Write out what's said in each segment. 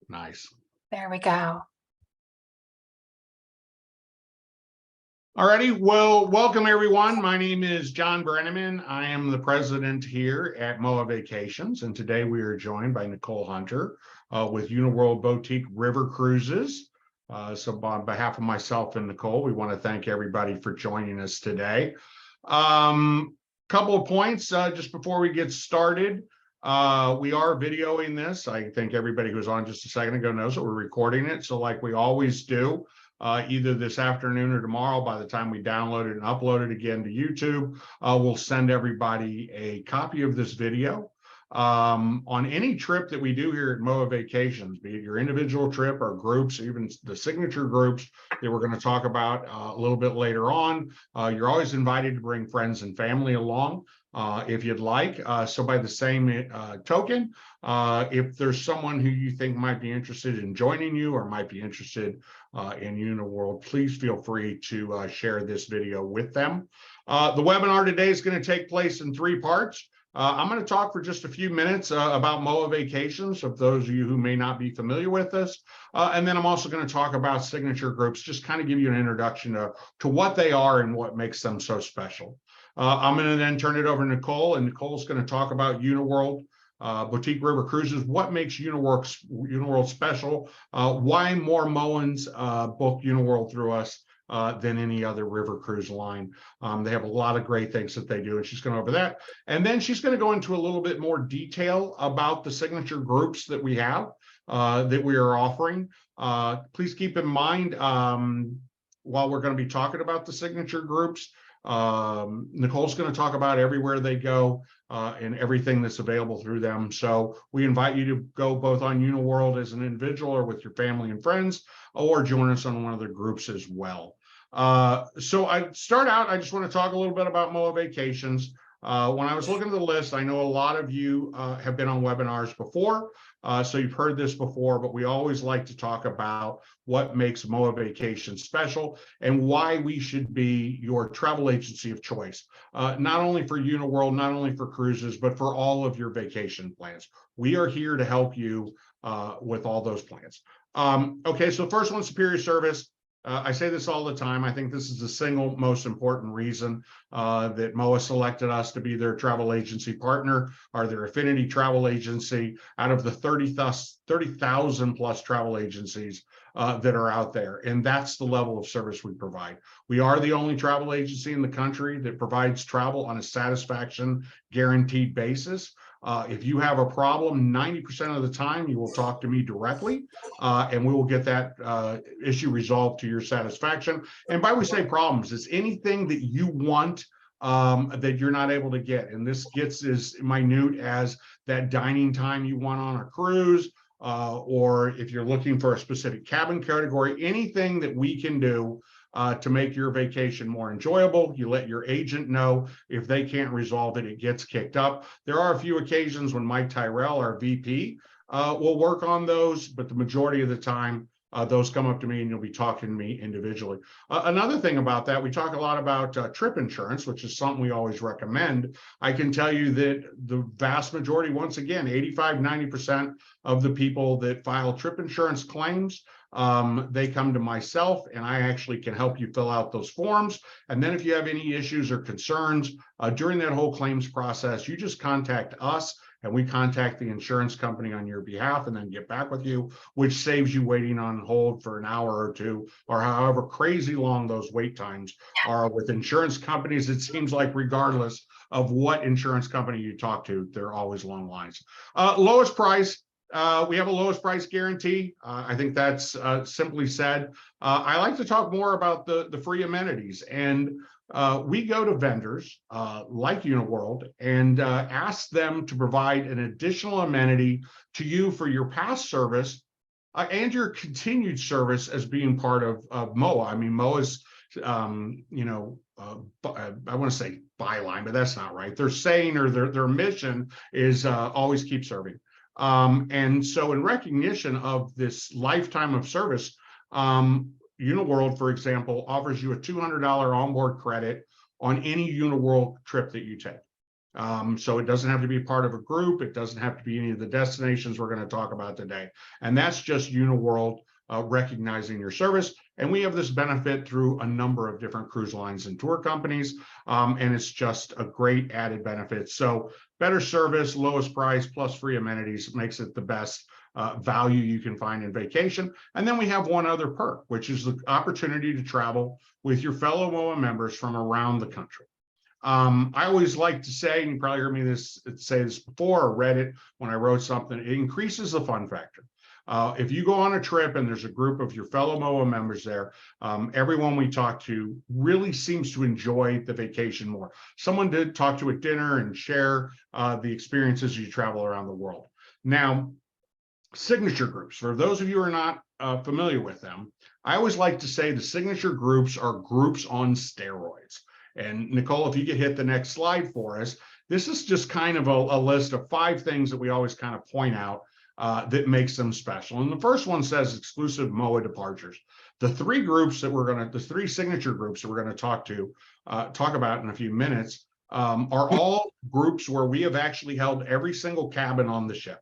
Nice. There we go. Alrighty, well, welcome everyone. My name is John Brenneman. I am the president here at MOAA Vacations, and today we are joined by Nicole Hunter with Uniworld Boutique River Cruises. So on behalf of myself and Nicole, we want to thank everybody for joining us today. Couple of points just before we get started. We are videoing this. I think everybody who was on just a second ago knows that we're recording it. So like we always do, either this afternoon or tomorrow, by the time we download it and upload it again to YouTube, we'll send everybody a copy of this video. On any trip that we do here at MOAA Vacations, be it your individual trip or groups, even the signature groups that we're going to talk about a little bit later on, you're always invited to bring friends and family along if you'd like. So by the same token, if there's someone who you think might be interested in joining you or might be interested in Uniworld, please feel free to share this video with them. The webinar today is going to take place in 3 parts. I'm going to talk for just a few minutes about MOAA Vacations, of those of you who may not be familiar with this. And then I'm also going to talk about signature groups, just kind of give you an introduction to what they are and what makes them so special. I'm going to then turn it over to Nicole, and Nicole's going to talk about Uniworld Boutique River Cruises, what makes Uniworld special, why more Moans book Uniworld through us than any other river cruise line. They have a lot of great things that they do, and she's going to over that. And then she's going to go into a little bit more detail about the signature groups that we have, that we are offering. Please keep in mind, while we're going to be talking about the signature groups, Nicole's going to talk about everywhere they go and everything that's available through them. So we invite you to go both on Uniworld as an individual or with your family and friends, or join us on one of the groups as well. So I start out, I just want to talk a little bit about MOAA Vacations. When I was looking at the list, I know a lot of you have been on webinars before, so you've heard this before, but we always like to talk about what makes MOAA Vacations special and why we should be your travel agency of choice, not only for Uniworld, not only for cruises, but for all of your vacation plans. We are here to help you with all those plans. Okay, so first one, superior service. I say this all the time. I think this is the single most important reason that MOAA selected us to be their travel agency partner, or their affinity travel agency, out of the 30,000 plus travel agencies that are out there. And that's the level of service we provide. We are the only travel agency in the country that provides travel on a satisfaction guaranteed basis. If you have a problem, 90% of the time you will talk to me directly, and we will get that issue resolved to your satisfaction. And by we say problems, it's anything that you want that you're not able to get. And this gets as minute as that dining time you want on a cruise, or if you're looking for a specific cabin category, anything that we can do to make your vacation more enjoyable. You let your agent know. If they can't resolve it, it gets kicked up. There are a few occasions when Mike Tyrell, our VP, will work on those, but the majority of the time, those come up to me and you'll be talking to me individually. Another thing about that, we talk a lot about trip insurance, which is something we always recommend. I can tell you that the vast majority, once again, 85–90% of the people that file trip insurance claims, they come to myself, and I actually can help you fill out those forms. And then if you have any issues or concerns during that whole claims process, you just contact us, and we contact the insurance company on your behalf and then get back with you, which saves you waiting on hold for an hour or two, or however crazy long those wait times are with insurance companies. It seems like regardless of what insurance company you talk to, they're always long lines. Lowest price. We have a lowest price guarantee. I think that's simply said. I like to talk more about the free amenities, and we go to vendors like Uniworld and ask them to provide an additional amenity to you for your past service and your continued service as being part of MOAA. I mean, MOAA's, I want to say byline, but that's not right. Their saying, or their mission is always keep serving. And so in recognition of this lifetime of service, Uniworld, for example, offers you a $200 onboard credit on any Uniworld trip that you take. So it doesn't have to be part of a group. It doesn't have to be any of the destinations we're going to talk about today. And that's just Uniworld recognizing your service. And we have this benefit through a number of different cruise lines and tour companies. And it's just a great added benefit. So better service, lowest price, plus free amenities makes it the best value you can find in vacation. And then we have one other perk, which is the opportunity to travel with your fellow MOAA members from around the country. I always like to say, and you probably heard me say this before or read it when I wrote something, it increases the fun factor. If you go on a trip and there's a group of your fellow MOAA members there, everyone we talk to really seems to enjoy the vacation more. Someone did talk to at dinner and share the experiences as you travel around the world. Now, signature groups, for those of you who are not familiar with them, I always like to say the signature groups are groups on steroids. And Nicole, if you could hit the next slide for us, this is just kind of a list of 5 things that we always kind of point out that makes them special. And the first one says exclusive MOAA departures. The 3 groups that the 3 signature groups that we're going to talk about in a few minutes are all groups where we have actually held every single cabin on the ship.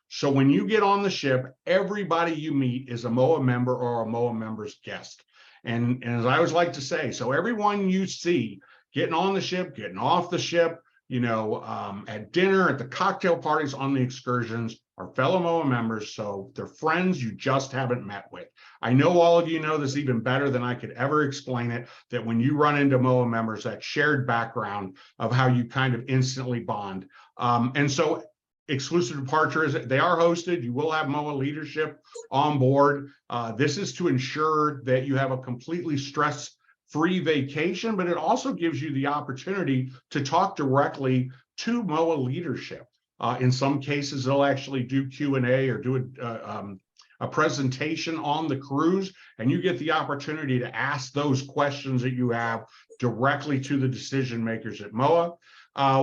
So when you get on the ship, everybody you meet is a MOAA member or a MOAA member's guest. And as I always like to say, so everyone you see getting on the ship, getting off the ship, at dinner, at the cocktail parties, on the excursions, are fellow MOAA members. So they're friends you just haven't met with. I know all of you know this even better than I could ever explain it, that when you run into MOAA members, that shared background of how you kind of instantly bond. And so exclusive departures, they are hosted. You will have MOAA leadership on board. This is to ensure that you have a completely stress-free vacation, but it also gives you the opportunity to talk directly to MOAA leadership. In some cases, they'll actually do Q&A or do a presentation on the cruise, and you get the opportunity to ask those questions that you have directly to the decision makers at MOAA.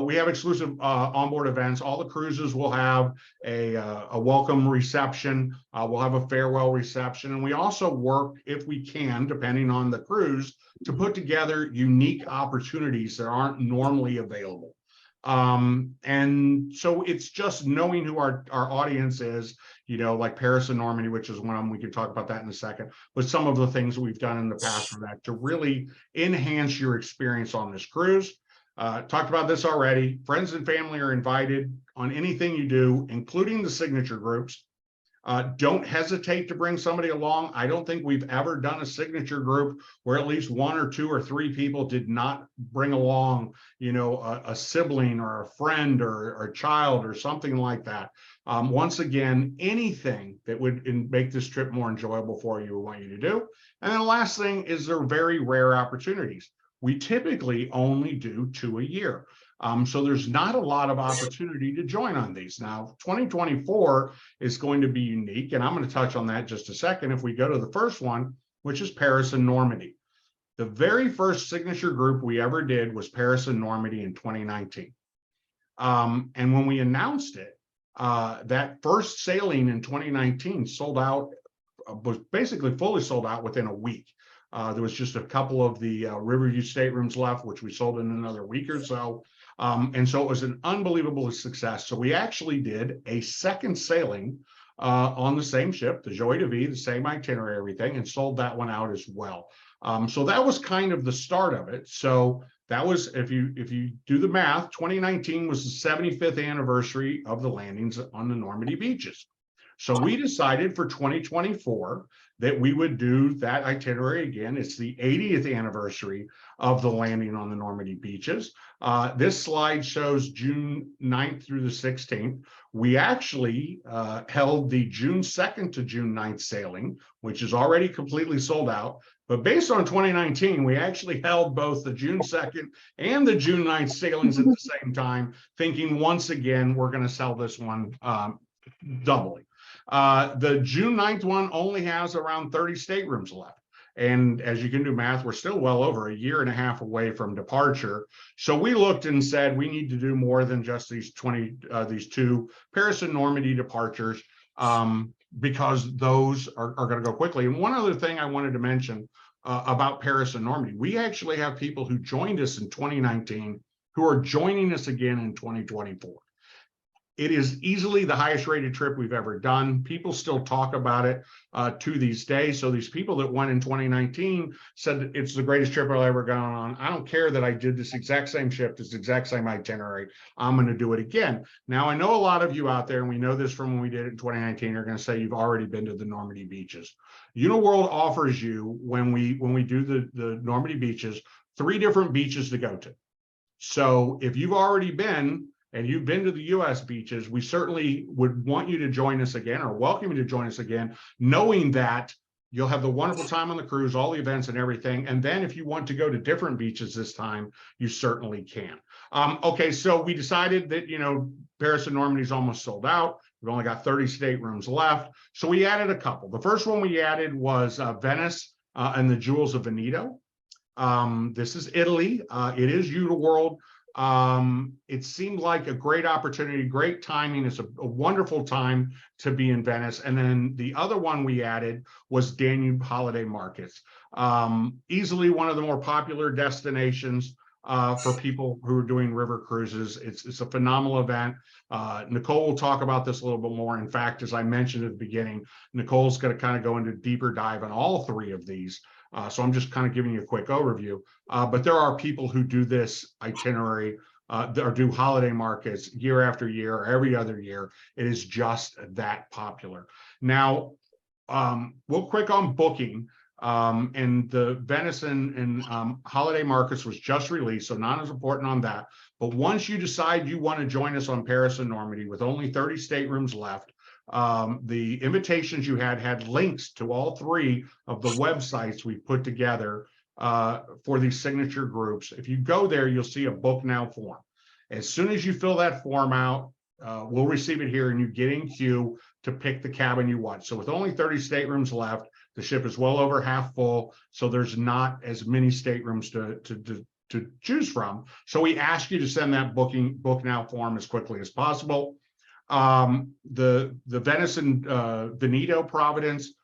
We have exclusive onboard events. All the cruises will have a welcome reception. We'll have a farewell reception. And we also work, if we can, depending on the cruise, to put together unique opportunities that aren't normally available. And so it's just knowing who our audience is, like Paris and Normandy, which is one of them. We can talk about that in a second, but some of the things that we've done in the past for that to really enhance your experience on this cruise. Talked about this already. Friends and family are invited on anything you do, including the signature groups. Don't hesitate to bring somebody along. I don't think we've ever done a signature group where at least 1 or 2 or 3 people did not bring along, a sibling or a friend or a child or something like that. Once again, anything that would make this trip more enjoyable for you, we want you to do. And then the last thing is they're very rare opportunities. We typically only do 2 a year. So there's not a lot of opportunity to join on these. Now, 2024 is going to be unique, and I'm going to touch on that in just a second. If we go to the first one, which is Paris and Normandy. The very first signature group we ever did was Paris and Normandy in 2019. And when we announced it, that first sailing in 2019 sold out, was basically fully sold out within a week. There was just a couple of the Riverview staterooms left, which we sold in another week or so. And so it was an unbelievable success. So we actually did a second sailing on the same ship, the Joie de Vie, the same itinerary, everything, and sold that one out as well. So that was kind of the start of it. So that was, if you do the math, 2019 was the 75th anniversary of the landings on the Normandy beaches. So we decided for 2024 that we would do that itinerary again. It's the 80th anniversary of the landing on the Normandy beaches. This slide shows June 9th through the 16th. We actually held the June 2nd to June 9th sailing, which is already completely sold out. But based on 2019, we actually held both the June 2nd and the June 9th sailings at the same time, thinking once again, we're going to sell this one doubly. The June 9th one only has around 30 staterooms left. And as you can do math, we're still well over a year and a half away from departure. So we looked and said, we need to do more than just these 2 Paris and Normandy departures, because those are going to go quickly. And one other thing I wanted to mention about Paris and Normandy, we actually have people who joined us in 2019 who are joining us again in 2024. It is easily the highest rated trip we've ever done. People still talk about it to these days. So these people that went in 2019 said it's the greatest trip I've ever gone on. I don't care that I did this exact same ship, this exact same itinerary. I'm going to do it again. Now, I know a lot of you out there, and we know this from when we did it in 2019, are going to say you've already been to the Normandy beaches. Uniworld offers you, when we do the Normandy beaches, 3 different beaches to go to. So if you've already been, and you've been to the U.S. beaches, we certainly would want you to join us again, or welcome you to join us again, knowing that you'll have the wonderful time on the cruise, all the events and everything. And then if you want to go to different beaches this time, you certainly can. Okay, so we decided that, Paris and Normandy is almost sold out. We've only got 30 staterooms left. So we added a couple. The first one we added was Venice and the Jewels of Veneto. This is Italy. It is Uniworld. It seemed like a great opportunity, great timing. It's a wonderful time to be in Venice. And then the other one we added was Danube Holiday Markets. Easily one of the more popular destinations for people who are doing river cruises. It's a phenomenal event. Nicole will talk about this a little bit more. In fact, as I mentioned at the beginning, Nicole's going to kind of go into a deeper dive on all 3 of these. So I'm just kind of giving you a quick overview, but there are people who do this itinerary or do holiday markets year after year, or every other year. It is just that popular. Now, we'll quick on booking, and the Venice and holiday markets was just released, so not as important on that. But once you decide you want to join us on Paris and Normandy with only 30 staterooms left, the invitations you had links to all 3 of the websites we put together for these signature groups. If you go there, you'll see a book now form. As soon as you fill that form out, we'll receive it here, and you get in queue to pick the cabin you want. So with only 30 staterooms left, the ship is well over half full, so there's not as many staterooms to choose from. So we ask you to send that book now form as quickly as possible. The Venice and Veneto Providence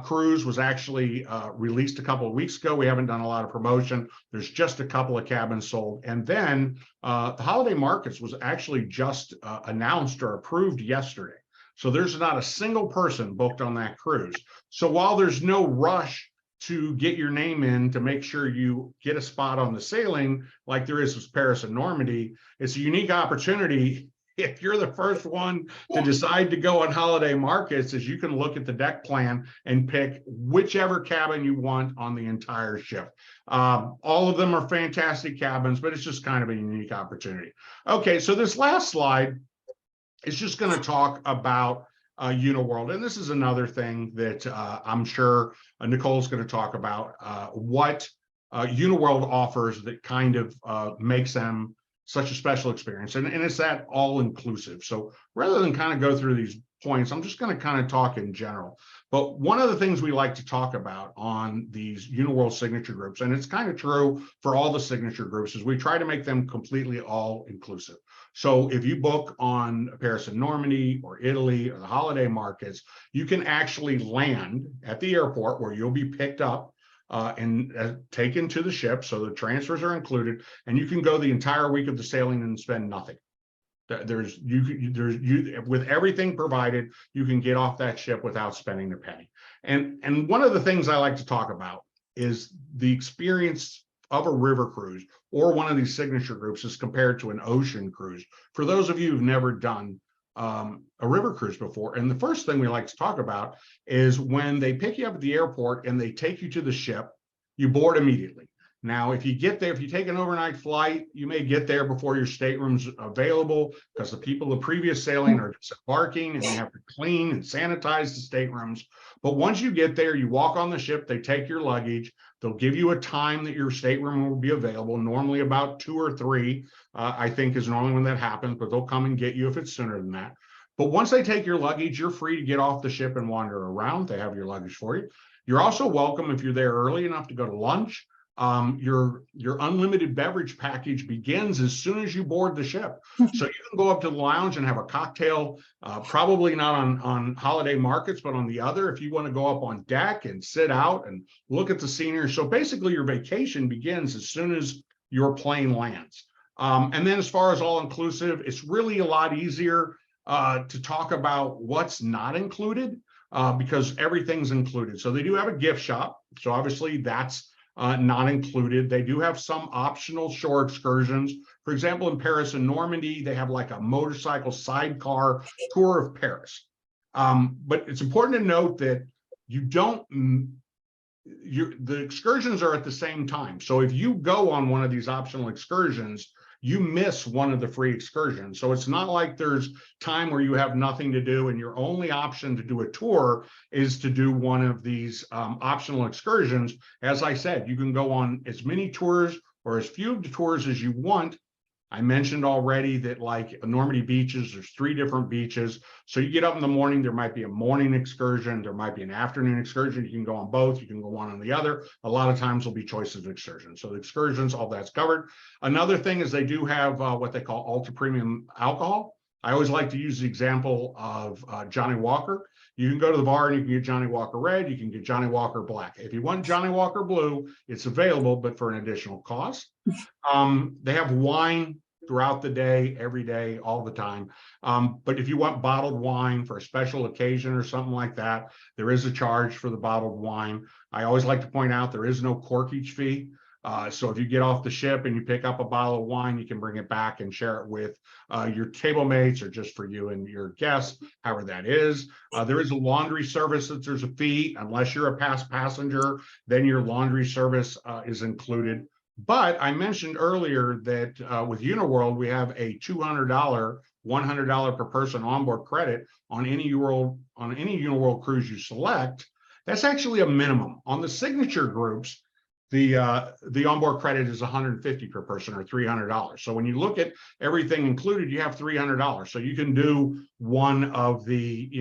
cruise was actually released a couple of weeks ago. We haven't done a lot of promotion. There's just a couple of cabins sold. And then the holiday markets was actually just announced or approved yesterday. So there's not a single person booked on that cruise. So while there's no rush to get your name in to make sure you get a spot on the sailing like there is with Paris and Normandy, it's a unique opportunity. If you're the first one to decide to go on holiday markets, is you can look at the deck plan and pick whichever cabin you want on the entire ship. All of them are fantastic cabins, but it's just kind of a unique opportunity. Okay, so this last slide is just going to talk about Uniworld. And this is another thing that I'm sure Nicole's going to talk about, what Uniworld offers that kind of makes them such a special experience. And it's that all inclusive. So rather than kind of go through these points, I'm just going to kind of talk in general. But one of the things we like to talk about on these Uniworld signature groups, and it's kind of true for all the signature groups, is we try to make them completely all inclusive. So if you book on Paris and Normandy or Italy or the holiday markets, you can actually land at the airport where you'll be picked up and taken to the ship. So the transfers are included, and you can go the entire week of the sailing and spend nothing. With everything provided, you can get off that ship without spending a penny. And one of the things I like to talk about is the experience of a river cruise or one of these signature groups as compared to an ocean cruise. For those of you who've never done a river cruise before, and the first thing we like to talk about is when they pick you up at the airport and they take you to the ship, you board immediately. Now, if you get there, if you take an overnight flight, you may get there before your stateroom's available because the people the previous sailing are disembarking and they have to clean and sanitize the staterooms. But once you get there, you walk on the ship, they take your luggage, they'll give you a time that your stateroom will be available, normally about 2 or 3, I think is normally when that happens, but they'll come and get you if it's sooner than that. But once they take your luggage, you're free to get off the ship and wander around. They have your luggage for you. You're also welcome if you're there early enough to go to lunch. Your unlimited beverage package begins as soon as you board the ship. So you can go up to the lounge and have a cocktail, probably not on holiday markets, but on the other, if you want to go up on deck and sit out and look at the scenery. So basically your vacation begins as soon as your plane lands. And then as far as all inclusive, it's really a lot easier to talk about what's not included because everything's included. So they do have a gift shop. So obviously that's not included. They do have some optional shore excursions. For example, in Paris and Normandy, they have like a motorcycle sidecar tour of Paris. But it's important to note that you don't, the excursions are at the same time. So if you go on one of these optional excursions, you miss one of the free excursions. So it's not like there's time where you have nothing to do and your only option to do a tour is to do one of these optional excursions. As I said, you can go on as many tours or as few of the tours as you want. I mentioned already that like Normandy beaches, there's 3 different beaches. So you get up in the morning, there might be a morning excursion, there might be an afternoon excursion. You can go on both, you can go one on the other. A lot of times will be choices of excursions. So the excursions, all that's covered. Another thing is they do have what they call ultra premium alcohol. I always like to use the example of Johnny Walker. You can go to the bar and you can get Johnny Walker Red, you can get Johnny Walker Black. If you want Johnny Walker Blue, it's available, but for an additional cost. They have wine throughout the day, every day, all the time. But if you want bottled wine for a special occasion or something like that, there is a charge for the bottled wine. I always like to point out there is no corkage fee. So if you get off the ship and you pick up a bottle of wine, you can bring it back and share it with your table mates or just for you and your guests, however that is. There is a laundry service that there's a fee. Unless you're a past passenger, then your laundry service is included. But I mentioned earlier that with Uniworld, we have a $200, $100 per person onboard credit on any Uniworld cruise you select. That's actually a minimum. On the signature groups, the onboard credit is $150 per person or $300. So when you look at everything included, you have $300. So you can do one of the,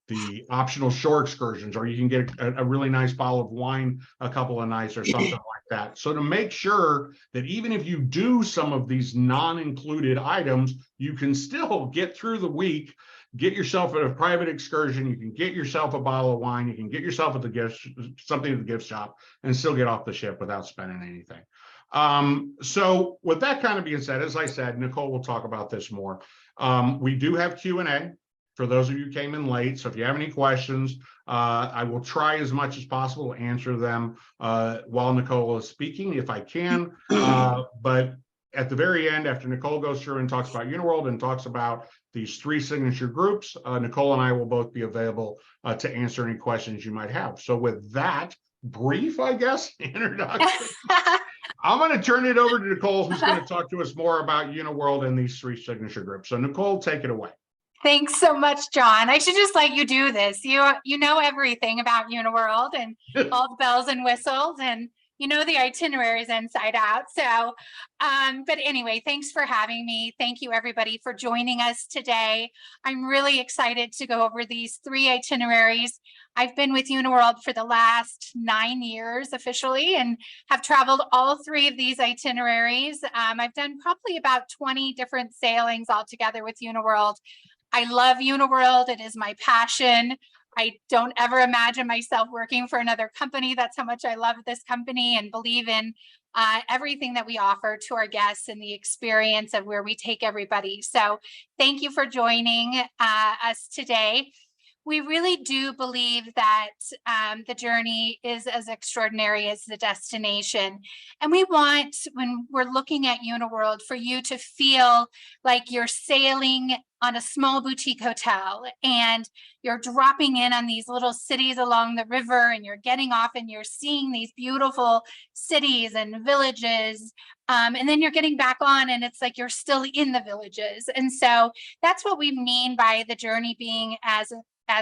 the optional shore excursions, or you can get a really nice bottle of wine a couple of nights or something like that. So to make sure that even if you do some of these non-included items, you can still get through the week, get yourself a private excursion, you can get yourself a bottle of wine, you can get yourself something at the gift shop and still get off the ship without spending anything. So with that kind of being said, as I said, Nicole will talk about this more. We do have Q&A. For those of you who came in late, so if you have any questions, I will try as much as possible to answer them while Nicole is speaking, if I can. But at the very end, after Nicole goes through and talks about Uniworld and talks about these 3 signature groups, Nicole and I will both be available to answer any questions you might have. So with that brief, I guess, introduction, I'm going to turn it over to Nicole, who's going to talk to us more about Uniworld and these 3 signature groups. So Nicole, take it away. Thanks so much, John. I should just let you do this. You know everything about Uniworld and all the bells and whistles, and you know the itineraries inside out. So, but anyway, thanks for having me. Thank you everybody for joining us today. I'm really excited to go over these 3 itineraries. I've been with Uniworld for the last 9 years officially and have traveled all 3 of these itineraries. I've done probably about 20 different sailings altogether with Uniworld. I love Uniworld. It is my passion. I don't ever imagine myself working for another company. That's how much I love this company and believe in everything that we offer to our guests and the experience of where we take everybody. So thank you for joining us today. We really do believe that the journey is as extraordinary as the destination. And we want, when we're looking at Uniworld, for you to feel like you're sailing on a small boutique hotel and you're dropping in on these little cities along the river and you're getting off and you're seeing these beautiful cities and villages. And then you're getting back on and it's like you're still in the villages. And so that's what we mean by the journey being as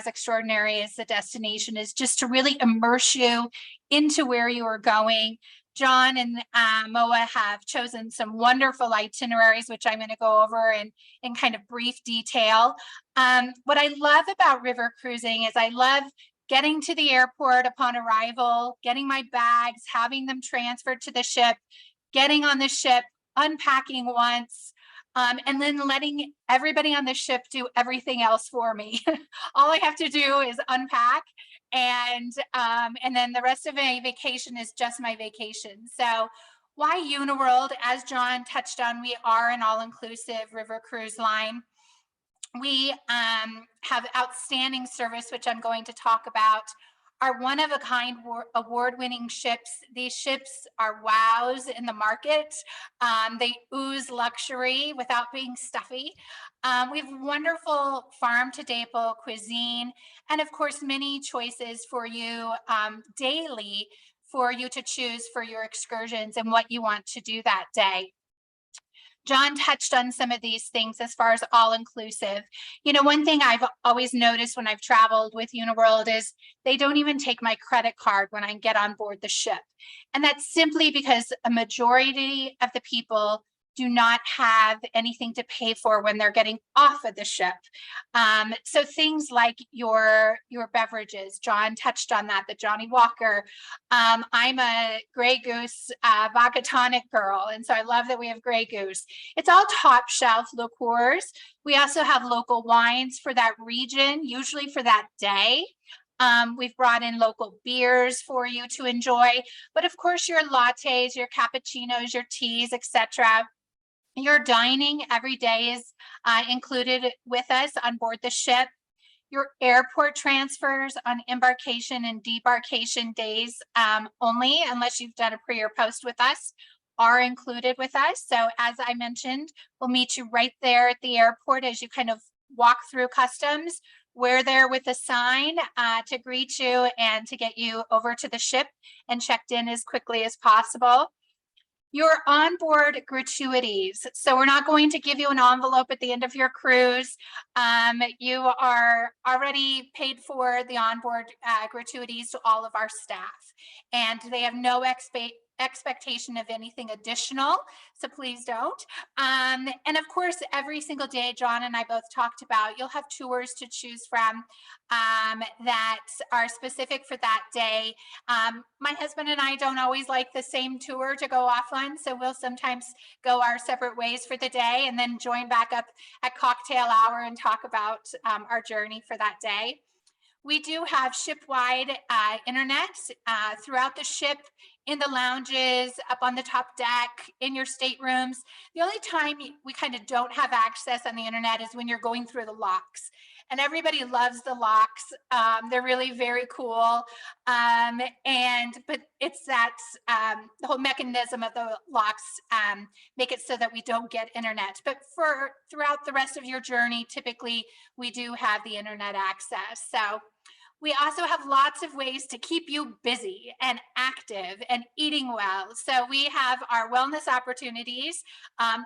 extraordinary as the destination, is just to really immerse you into where you are going. John and MOAA have chosen some wonderful itineraries, which I'm going to go over in kind of brief detail. What I love about river cruising is I love getting to the airport upon arrival, getting my bags, having them transferred to the ship, getting on the ship, unpacking once, and then letting everybody on the ship do everything else for me. All I have to do is unpack, and then the rest of my vacation is just my vacation. So Why Uniworld? As John touched on, we are an all-inclusive river cruise line. We have outstanding service, which I'm going to talk about. Our one-of-a-kind award-winning ships. These ships are wows in the market. They ooze luxury without being stuffy. We have wonderful farm-to-table cuisine, and of course, many choices for you daily for you to choose for your excursions and what you want to do that day. John touched on some of these things as far as all inclusive. You know, one thing I've always noticed when I've traveled with Uniworld is they don't even take my credit card when I get on board the ship. And that's simply because a majority of the people do not have anything to pay for when they're getting off of the ship. So things like your beverages, John touched on that, the Johnny Walker. I'm a Grey Goose vodka tonic girl, and so I love that we have Grey Goose. It's all top shelf liqueurs. We also have local wines for that region, usually for that day. We've brought in local beers for you to enjoy, but of course your lattes, your cappuccinos, your teas, etc. Your dining every day is included with us on board the ship. Your airport transfers on embarkation and debarkation days only, unless you've done a pre or post with us, are included with us. So as I mentioned, we'll meet you right there at the airport as you kind of walk through customs. We're there with a sign to greet you and to get you over to the ship and checked in as quickly as possible. Your onboard gratuities. So we're not going to give you an envelope at the end of your cruise. You are already paid for the onboard gratuities to all of our staff, and they have no expectation of anything additional, so please don't. And of course, every single day, John and I both talked about, you'll have tours to choose from that are specific for that day. My husband and I don't always like the same tour to go off on, so we'll sometimes go our separate ways for the day and then join back up at cocktail hour and talk about our journey for that day. We do have ship-wide internet throughout the ship, in the lounges, up on the top deck, in your staterooms. The only time we kind of don't have access on the internet is when you're going through the locks. And everybody loves the locks. They're really very cool. But it's that the whole mechanism of the locks make it so that we don't get internet. But throughout the rest of your journey, typically we do have the internet access. So we also have lots of ways to keep you busy and active and eating well. So we have our wellness opportunities.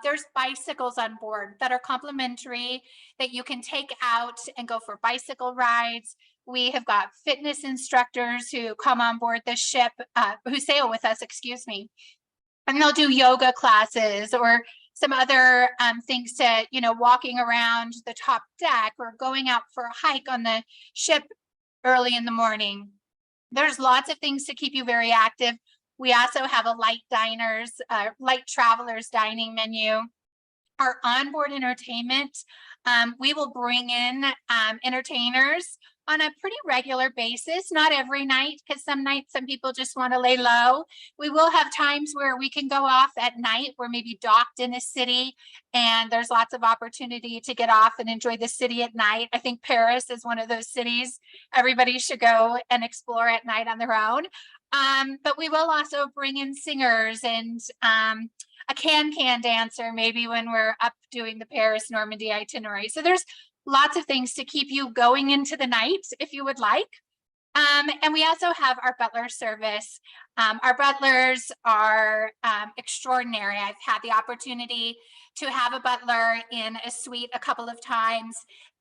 There's bicycles on board that are complimentary that you can take out and go for bicycle rides. We have got fitness instructors who come on board the ship, who sail with us, excuse me, and they'll do yoga classes or some other things to, you know, walking around the top deck or going out for a hike on the ship early in the morning. There's lots of things to keep you very active. We also have a light travelers dining menu. Our onboard entertainment, we will bring in entertainers on a pretty regular basis, not every night, because some nights some people just want to lay low. We will have times where we can go off at night. We're maybe docked in a city and there's lots of opportunity to get off and enjoy the city at night. I think Paris is one of those cities everybody should go and explore at night on their own. But we will also bring in singers and a can dancer maybe when we're up doing the Paris Normandy itinerary. So there's lots of things to keep you going into the night if you would like. And we also have our butler service. Our butlers are extraordinary. I've had the opportunity to have a butler in a suite a couple of times,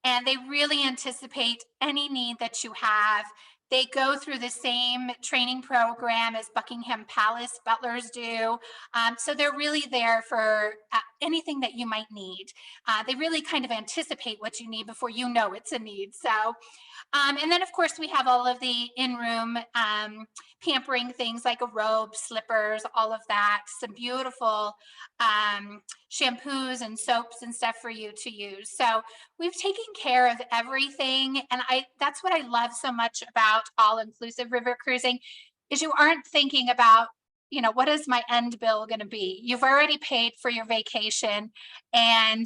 and they really anticipate any need that you have. They go through the same training program as Buckingham Palace butlers do. So they're really there for anything that you might need. They really kind of anticipate what you need before you know it's a need. So, and then of course we have all of the in-room pampering things like a robe, slippers, all of that, some beautiful shampoos and soaps and stuff for you to use. So we've taken care of everything. And that's what I love so much about all-inclusive river cruising is you aren't thinking about what is my end bill going to be? You've already paid for your vacation, and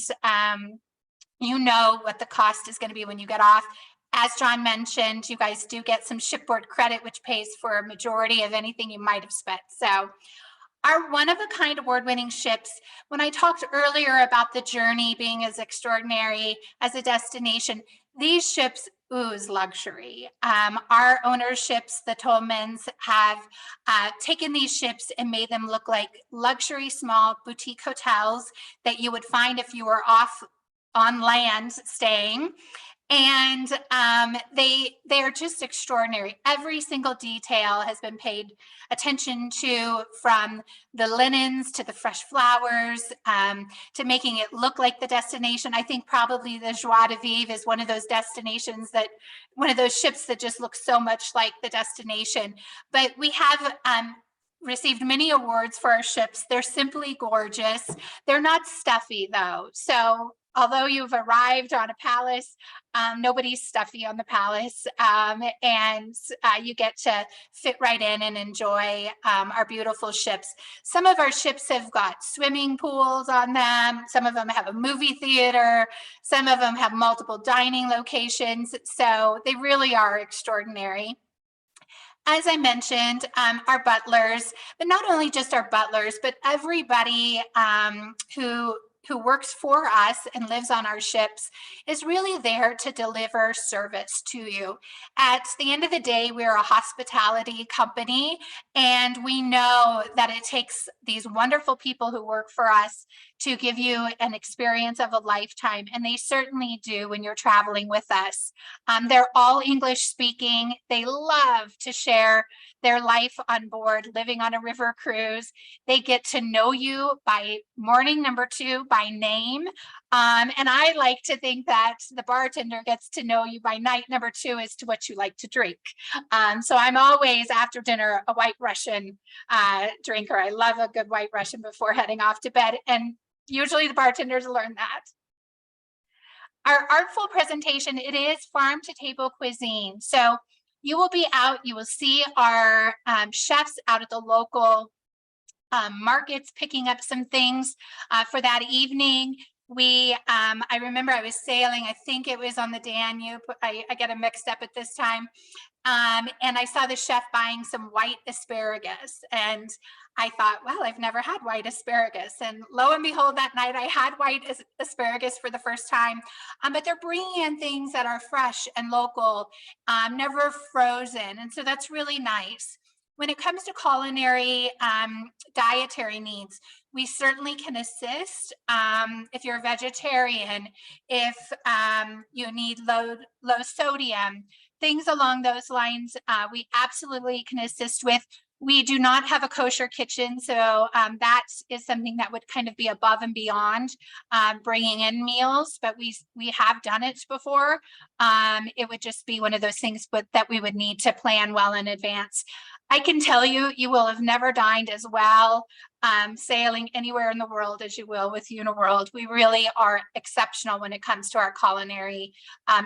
you know what the cost is going to be when you get off. As John mentioned, you guys do get some shipboard credit, which pays for a majority of anything you might have spent. So our one-of-a-kind award-winning ships, when I talked earlier about the journey being as extraordinary as a destination, these ships ooze luxury. Our ownerships, the Tolmans, have taken these ships and made them look like luxury small boutique hotels that you would find if you were off on land staying. And they are just extraordinary. Every single detail has been paid attention to, from the linens to the fresh flowers, to making it look like the destination. I think probably the Joie de Vivre is one of those destinations that, one of those ships that just looks so much like the destination. But we have received many awards for our ships. They're simply gorgeous. They're not stuffy though. So although you've arrived on a Palace, nobody's stuffy on the Palace, and you get to fit right in and enjoy our beautiful ships. Some of our ships have got swimming pools on them. Some of them have a movie theater. Some of them have multiple dining locations. So they really are extraordinary. As I mentioned, our butlers, but not only just our butlers, but everybody who works for us and lives on our ships is really there to deliver service to you. At the end of the day, we're a hospitality company, and we know that it takes these wonderful people who work for us to give you an experience of a lifetime, and they certainly do when you're traveling with us. They're all English speaking. They love to share their life on board, living on a river cruise. They get to know you by morning number 2 by name. And I like to think that the bartender gets to know you by night number 2 as to what you like to drink. So I'm always, after dinner, a White Russian drinker. I love a good White Russian before heading off to bed. And usually the bartenders learn that. Our artful presentation, it is farm to table cuisine. So you will be out, you will see our chefs out at the local markets picking up some things for that evening. I remember I was sailing, I think it was on the Danube. I get them mixed up at this time. And I saw the chef buying some white asparagus, and I thought, well, I've never had white asparagus. And lo and behold, that night I had white asparagus for the first time. But they're bringing in things that are fresh and local, never frozen. And so that's really nice. When it comes to culinary dietary needs, we certainly can assist. If you're a vegetarian, if you need low sodium, things along those lines, we absolutely can assist with. We do not have a kosher kitchen, so that is something that would kind of be above and beyond bringing in meals, but we have done it before. It would just be one of those things that we would need to plan well in advance. I can tell you, you will have never dined as well sailing anywhere in the world as you will with Uniworld. We really are exceptional when it comes to our culinary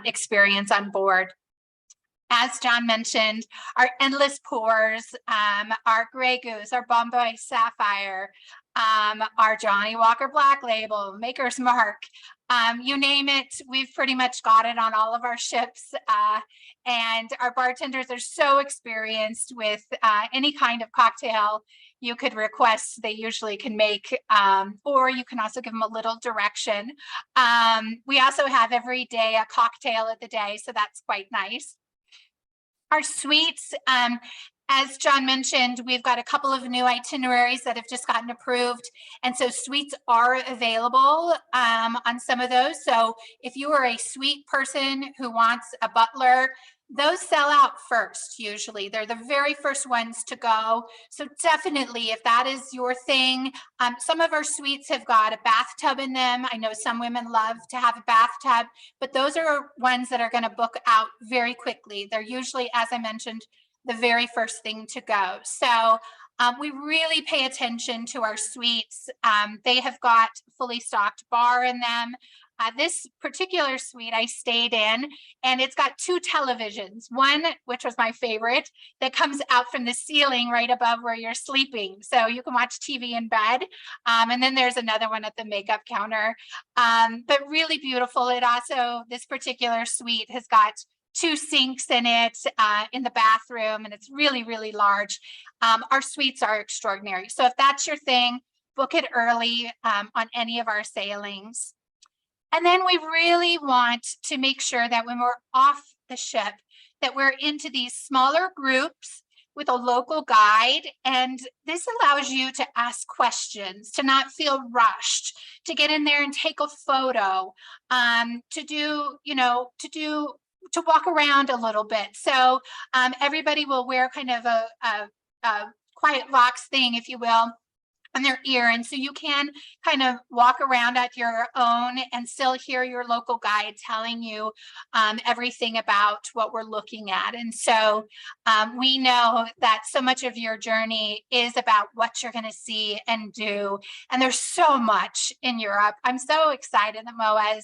experience on board. As John mentioned, our endless pours, our Grey Goose, our Bombay Sapphire, our Johnny Walker Black Label, Maker's Mark, you name it, we've pretty much got it on all of our ships. And our bartenders are so experienced with any kind of cocktail you could request, they usually can make, or you can also give them a little direction. We also have every day a cocktail of the day, so that's quite nice. Our suites, as John mentioned, we've got a couple of new itineraries that have just gotten approved. And so suites are available on some of those. So if you are a suite person who wants a butler, those sell out first. Usually they're the very first ones to go. So definitely, if that is your thing, some of our suites have got a bathtub in them. I know some women love to have a bathtub, but those are ones that are going to book out very quickly. They're usually, as I mentioned, the very first thing to go. So we really pay attention to our suites. They have got fully stocked bar in them. this particular suite I stayed in, and it's got 2 televisions. One, which was my favorite, that comes out from the ceiling right above where you're sleeping. So you can watch TV in bed. And then there's another one at the makeup counter. But really beautiful. It also, this particular suite has got 2 sinks in it in the bathroom, and it's really, really large. Our suites are extraordinary. So if that's your thing, book it early on any of our sailings. And then we really want to make sure that when we're off the ship, that we're into these smaller groups with a local guide. And this allows you to ask questions, to not feel rushed, to get in there and take a photo, to walk around a little bit. So everybody will wear kind of a quiet box thing, if you will, on their ear. And so you can kind of walk around at your own and still hear your local guide telling you everything about what we're looking at. And so we know that so much of your journey is about what you're going to see and do. And there's so much in Europe. I'm so excited that MOAA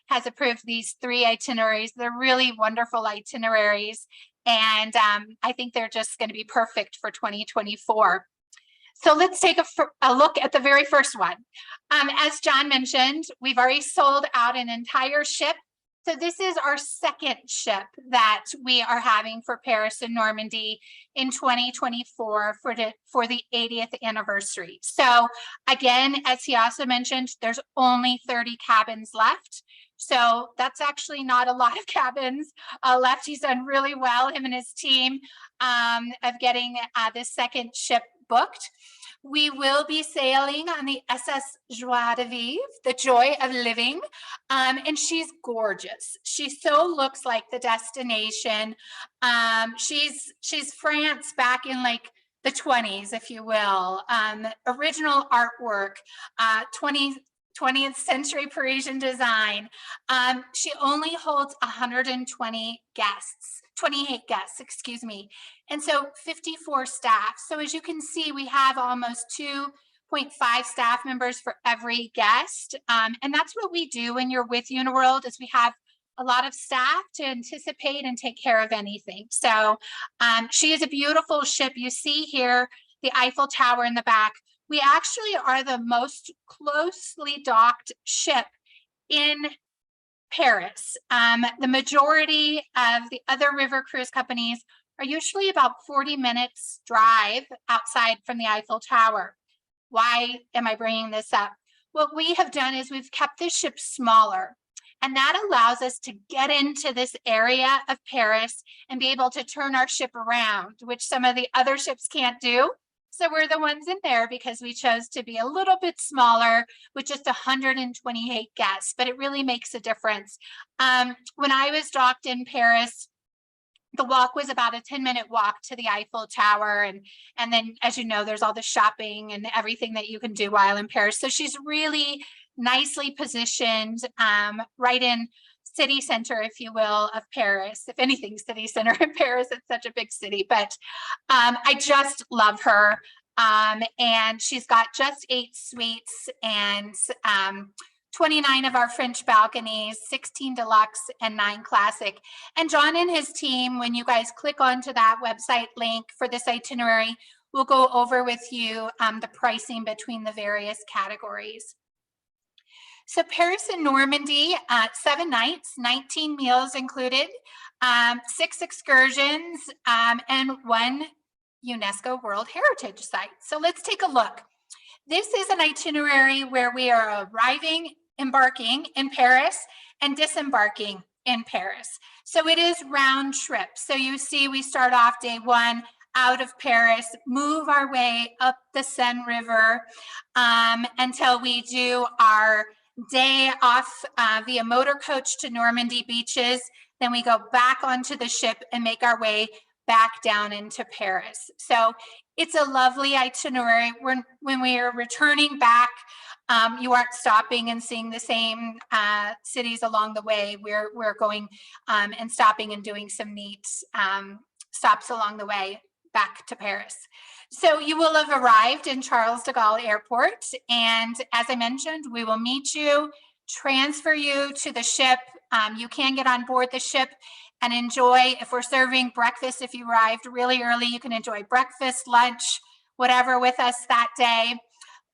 has approved these 3 itineraries. They're really wonderful itineraries. And I think they're just going to be perfect for 2024. So let's take a look at the very first one. As John mentioned, we've already sold out an entire ship. So this is our second ship that we are having for Paris and Normandy in 2024 for the 80th anniversary. So again, as he also mentioned, there's only 30 cabins left. So that's actually not a lot of cabins left. He's done really well, him and his team, of getting this second ship booked. We will be sailing on the SS Joie de Vivre, the Joy of Living, and she's gorgeous. She so looks like the destination. She's France back in like the 20s, if you will. Original artwork, 20th century Parisian design. She only holds 120 guests, 28 guests, excuse me. And so 54 staff. So as you can see, we have almost 2.5 staff members for every guest. And that's what we do when you're with Uniworld, is we have a lot of staff to anticipate and take care of anything. So she is a beautiful ship. You see here the Eiffel Tower in the back. We actually are the most closely docked ship in Paris. The majority of the other river cruise companies are usually about 40 minutes drive outside from the Eiffel Tower. Why am I bringing this up? What we have done is we've kept this ship smaller, and that allows us to get into this area of Paris and be able to turn our ship around, which some of the other ships can't do. So we're the ones in there because we chose to be a little bit smaller with just 128 guests, but it really makes a difference. When I was docked in Paris, the walk was about a 10-minute walk to the Eiffel Tower. And then, as you know, there's all the shopping and everything that you can do while in Paris. So she's really nicely positioned right in city center, if you will, of Paris. If anything, city center in Paris, it's such a big city, but I just love her. And she's got just 8 suites and 29 of our French balconies, 16 deluxe and 9 classic. And John and his team, when you guys click onto that website link for this itinerary, we'll go over with you the pricing between the various categories. So Paris and Normandy, 7 nights, 19 meals included, 6 excursions, and 1 UNESCO World Heritage Site. So let's take a look. This is an itinerary where we are embarking in Paris and disembarking in Paris. So it is round trip. So you see we start off day 1 out of Paris, move our way up the Seine River until we do our day off via motor coach to Normandy beaches. Then we go back onto the ship and make our way back down into Paris. So it's a lovely itinerary. When we are returning back, you aren't stopping and seeing the same cities along the way. We're going and stopping and doing some neat stops along the way back to Paris. So you will have arrived in Charles de Gaulle Airport. And as I mentioned, we will meet you transfer you to the ship. You can get on board the ship and enjoy, if we're serving breakfast, if you arrived really early, you can enjoy breakfast, lunch, whatever with us that day.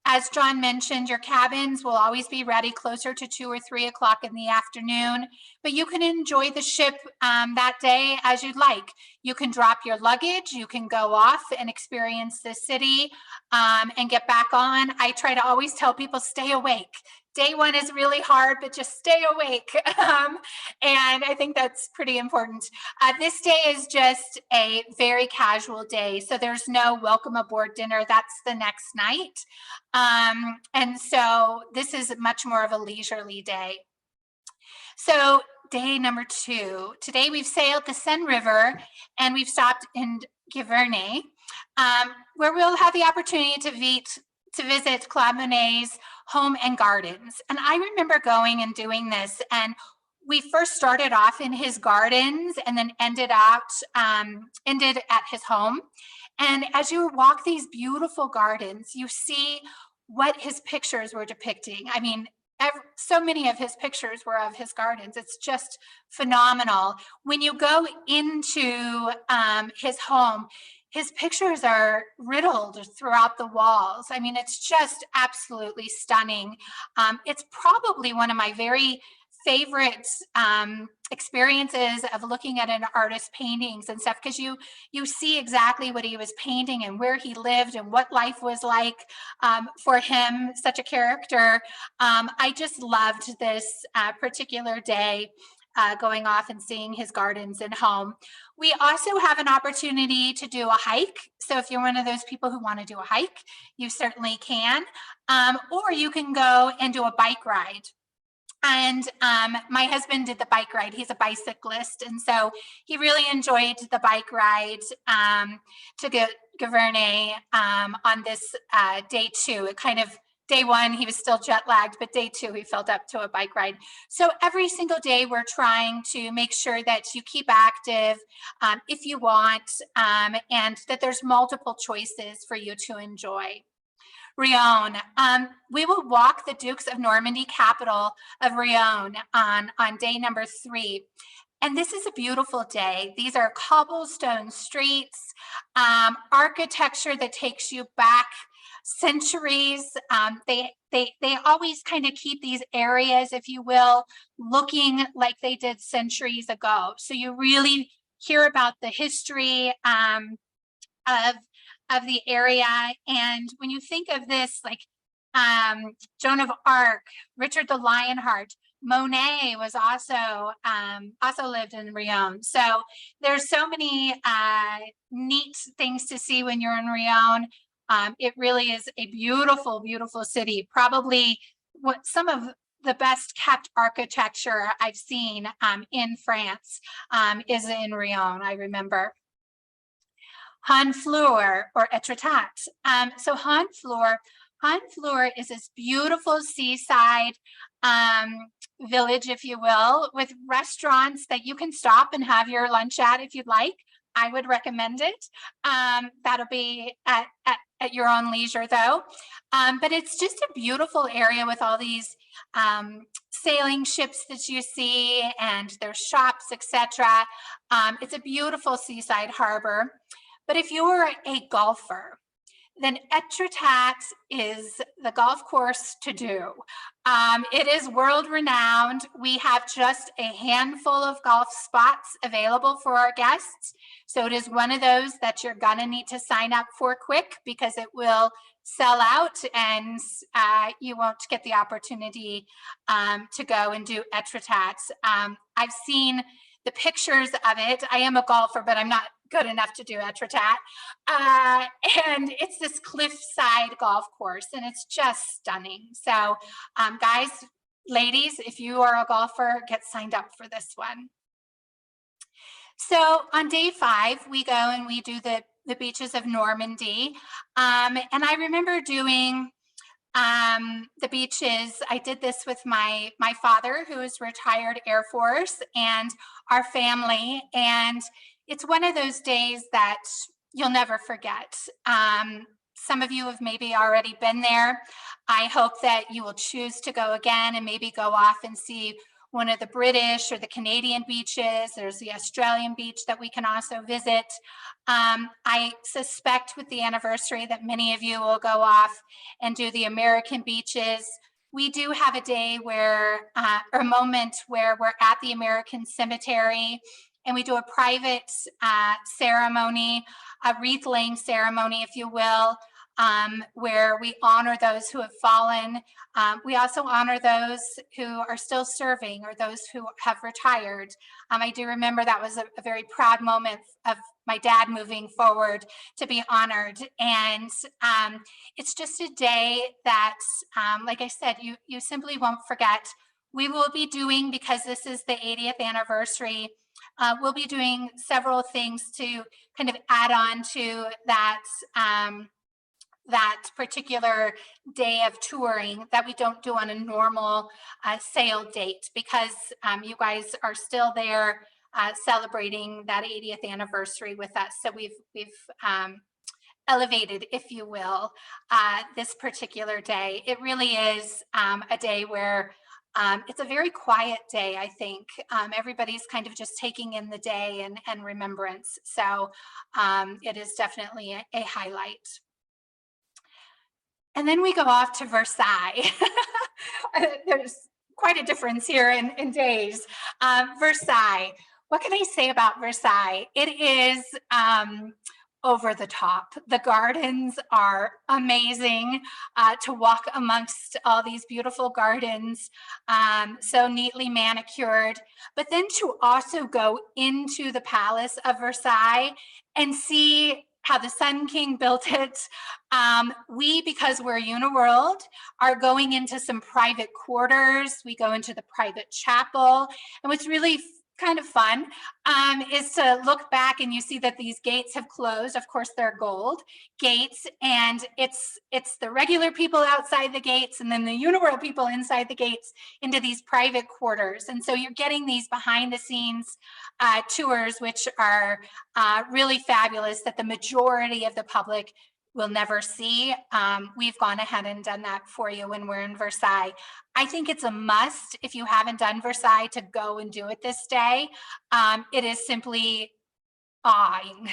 As John mentioned, your cabins will always be ready closer to 2 or 3 o'clock in the afternoon, but you can enjoy the ship that day as you'd like. You can drop your luggage, you can go off and experience the city and get back on. I try to always tell people, stay awake. Day one is really hard, but just stay awake. And I think that's pretty important. This day is just a very casual day. So there's no welcome aboard dinner. That's the next night. And so this is much more of a leisurely day. So day number 2, today we've sailed the Seine River and we've stopped in Giverny, where we'll have the opportunity to visit Claude Monet's home and gardens. And I remember going and doing this, and we first started off in his gardens and then ended at his home. And as you walk these beautiful gardens, you see what his pictures were depicting. I mean, so many of his pictures were of his gardens. It's just phenomenal. When you go into his home, his pictures are riddled throughout the walls. I mean, it's just absolutely stunning. It's probably one of my very favorite experiences of looking at an artist's paintings and stuff, because you see exactly what he was painting and where he lived and what life was like for him, such a character. I just loved this particular day, going off and seeing his gardens and home. We also have an opportunity to do a hike. So if you're one of those people who want to do a hike, you certainly can. Or you can go and do a bike ride. And my husband did the bike ride. He's a bicyclist. And so he really enjoyed the bike ride to Giverny on this day 2. It kind of, day 1, he was still jet lagged, but day 2, he felt up to a bike ride. So every single day, we're trying to make sure that you keep active if you want, and that there's multiple choices for you to enjoy. Rion, we will walk the Dukes of Normandy capital of Rion on day number 3. And this is a beautiful day. These are cobblestone streets, architecture that takes you back centuries. They always kind of keep these areas, if you will, looking like they did centuries ago. So you really hear about the history of the area. And when you think of this, like Joan of Arc, Richard the Lionheart, Monet was also lived in Rion. So there's so many neat things to see when you're in Rion. It really is a beautiful, beautiful city. Probably what some of the best kept architecture I've seen in France is in Rion, I remember. Honfleur or Etretat. So Honfleur is this beautiful seaside village, if you will, with restaurants that you can stop and have your lunch at if you'd like. I would recommend it. That'll be at your own leisure though. But it's just a beautiful area with all these sailing ships that you see, and there's shops, etc. It's a beautiful seaside harbor. But if you're a golfer, then Etretat is the golf course to do. It is world renowned. We have just a handful of golf spots available for our guests. So it is one of those that you're gonna need to sign up for quick, because it will sell out and you won't get the opportunity to go and do Etretat. I've seen the pictures of it. I am a golfer, but I'm not good enough to do Etretat. And it's this cliffside golf course, and it's just stunning. So guys, ladies, if you are a golfer, get signed up for this one. So on day 5, we go and we do the beaches of Normandy. And I remember doing the beaches. I did this with my father, who is retired Air Force, and our family. And it's one of those days that you'll never forget. some of you have maybe already been there. I hope that you will choose to go again and maybe go off and see one of the British or the Canadian beaches. There's the Australian beach that we can also visit. I suspect with the anniversary that many of you will go off and do the American beaches. We do have a day where, or a moment where we're at the American Cemetery and we do a private ceremony, a wreath laying ceremony, if you will, where we honor those who have fallen. We also honor those who are still serving or those who have retired. I do remember that was a very proud moment of my dad moving forward to be honored. And it's just a day that, like I said, you simply won't forget. We will be doing, because this is the 80th anniversary, we'll be doing several things to kind of add on to that, that particular day of touring that we don't do on a normal sale date, because you guys are still there celebrating that 80th anniversary with us. So we've elevated, if you will, this particular day. It really is a day where it's a very quiet day, I think. Everybody's kind of just taking in the day and remembrance. So it is definitely a highlight. And then we go off to Versailles. There's quite a difference here in days. Versailles, what can I say about Versailles? It is over the top. The gardens are amazing to walk amongst all these beautiful gardens, so neatly manicured, but then to also go into the Palace of Versailles and see how the Sun King built it. We, because we're Uniworld, are going into some private quarters. We go into the private chapel. And what's really kind of fun is to look back and you see that these gates have closed. Of course, they're gold gates, and it's the regular people outside the gates and then the Uniworld people inside the gates into these private quarters. And so you're getting these behind the scenes tours, which are really fabulous, that the majority of the public will never see. We've gone ahead and done that for you when we're in Versailles. I think it's a must, if you haven't done Versailles, to go and do it this day. It is simply awing.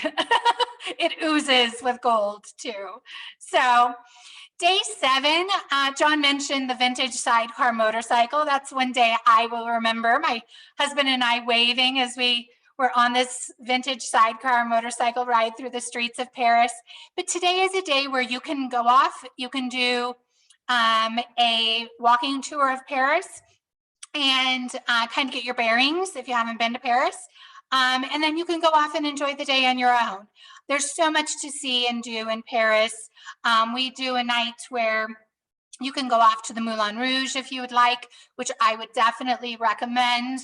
It oozes with gold too. So day 7, John mentioned the vintage sidecar motorcycle. That's one day I will remember, my husband and I waving as we were on this vintage sidecar motorcycle ride through the streets of Paris. But today is a day where you can go off, you can do a walking tour of Paris and kind of get your bearings if you haven't been to Paris. And then you can go off and enjoy the day on your own. There's so much to see and do in Paris. We do a night where you can go off to the Moulin Rouge if you would like, which I would definitely recommend.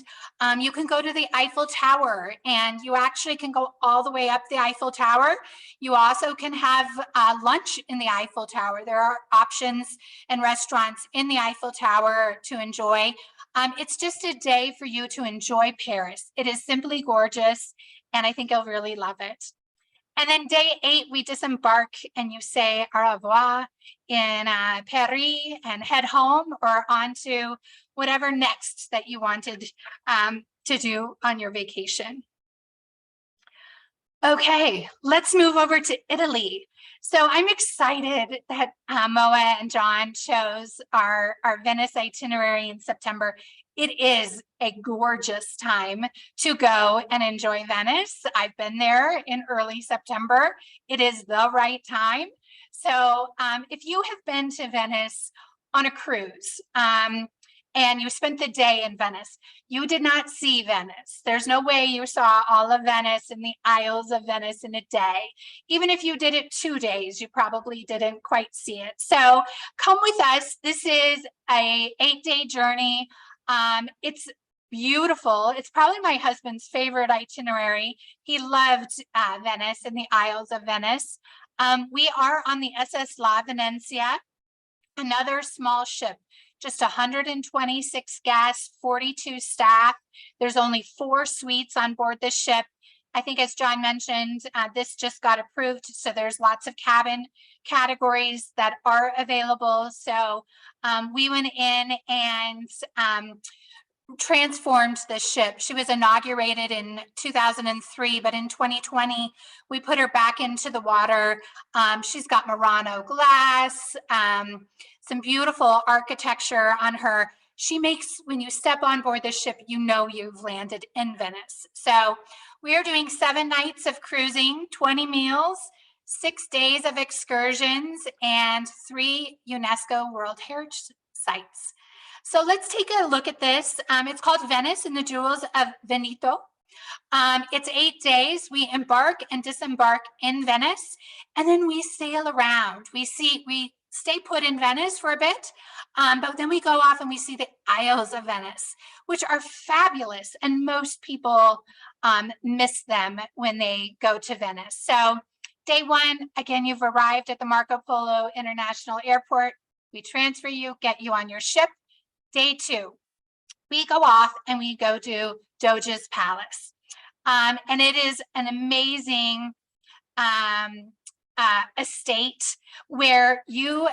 You can go to the Eiffel Tower, and you actually can go all the way up the Eiffel Tower. You also can have lunch in the Eiffel Tower. There are options and restaurants in the Eiffel Tower to enjoy. It's just a day for you to enjoy Paris. It is simply gorgeous, and I think you'll really love it. And then day 8, we disembark and you say au revoir in Paris and head home or on to whatever next that you wanted to do on your vacation. Okay, let's move over to Italy. So I'm excited that MOAA and John chose our Venice itinerary in September. It is a gorgeous time to go and enjoy Venice. I've been there in early September. It is the right time. So if you have been to Venice on a cruise, and you spent the day in Venice, you did not see Venice. There's no way you saw all of Venice and the Isles of Venice in a day. Even if you did it 2 days, you probably didn't quite see it. So come with us. This is a 8-day journey. It's beautiful. It's probably my husband's favorite itinerary. He loved Venice and the Isles of Venice. We are on the SS La Venezia, another small ship. Just 126 guests, 42 staff. There's only 4 suites on board the ship. I think as John mentioned, this just got approved, so there's lots of cabin categories that are available. So we went in and transformed the ship. She was inaugurated in 2003, but in 2020, we put her back into the water. She's got Murano glass, some beautiful architecture on her. She makes, when you step on board the ship, you know you've landed in Venice. So we are doing 7 nights of cruising, 20 meals, 6 days of excursions, and 3 UNESCO World Heritage Sites. So let's take a look at this. It's called Venice and the Jewels of Veneto. It's 8 days. We embark and disembark in Venice, and then we sail around. We stay put in Venice for a bit, but then we go off and we see the Isles of Venice, which are fabulous, and most people miss them when they go to Venice. So day 1, again, you've arrived at the Marco Polo International Airport. We transfer you, get you on your ship. Day 2, we go off and we go to Doge's Palace. And it is an amazing estate where you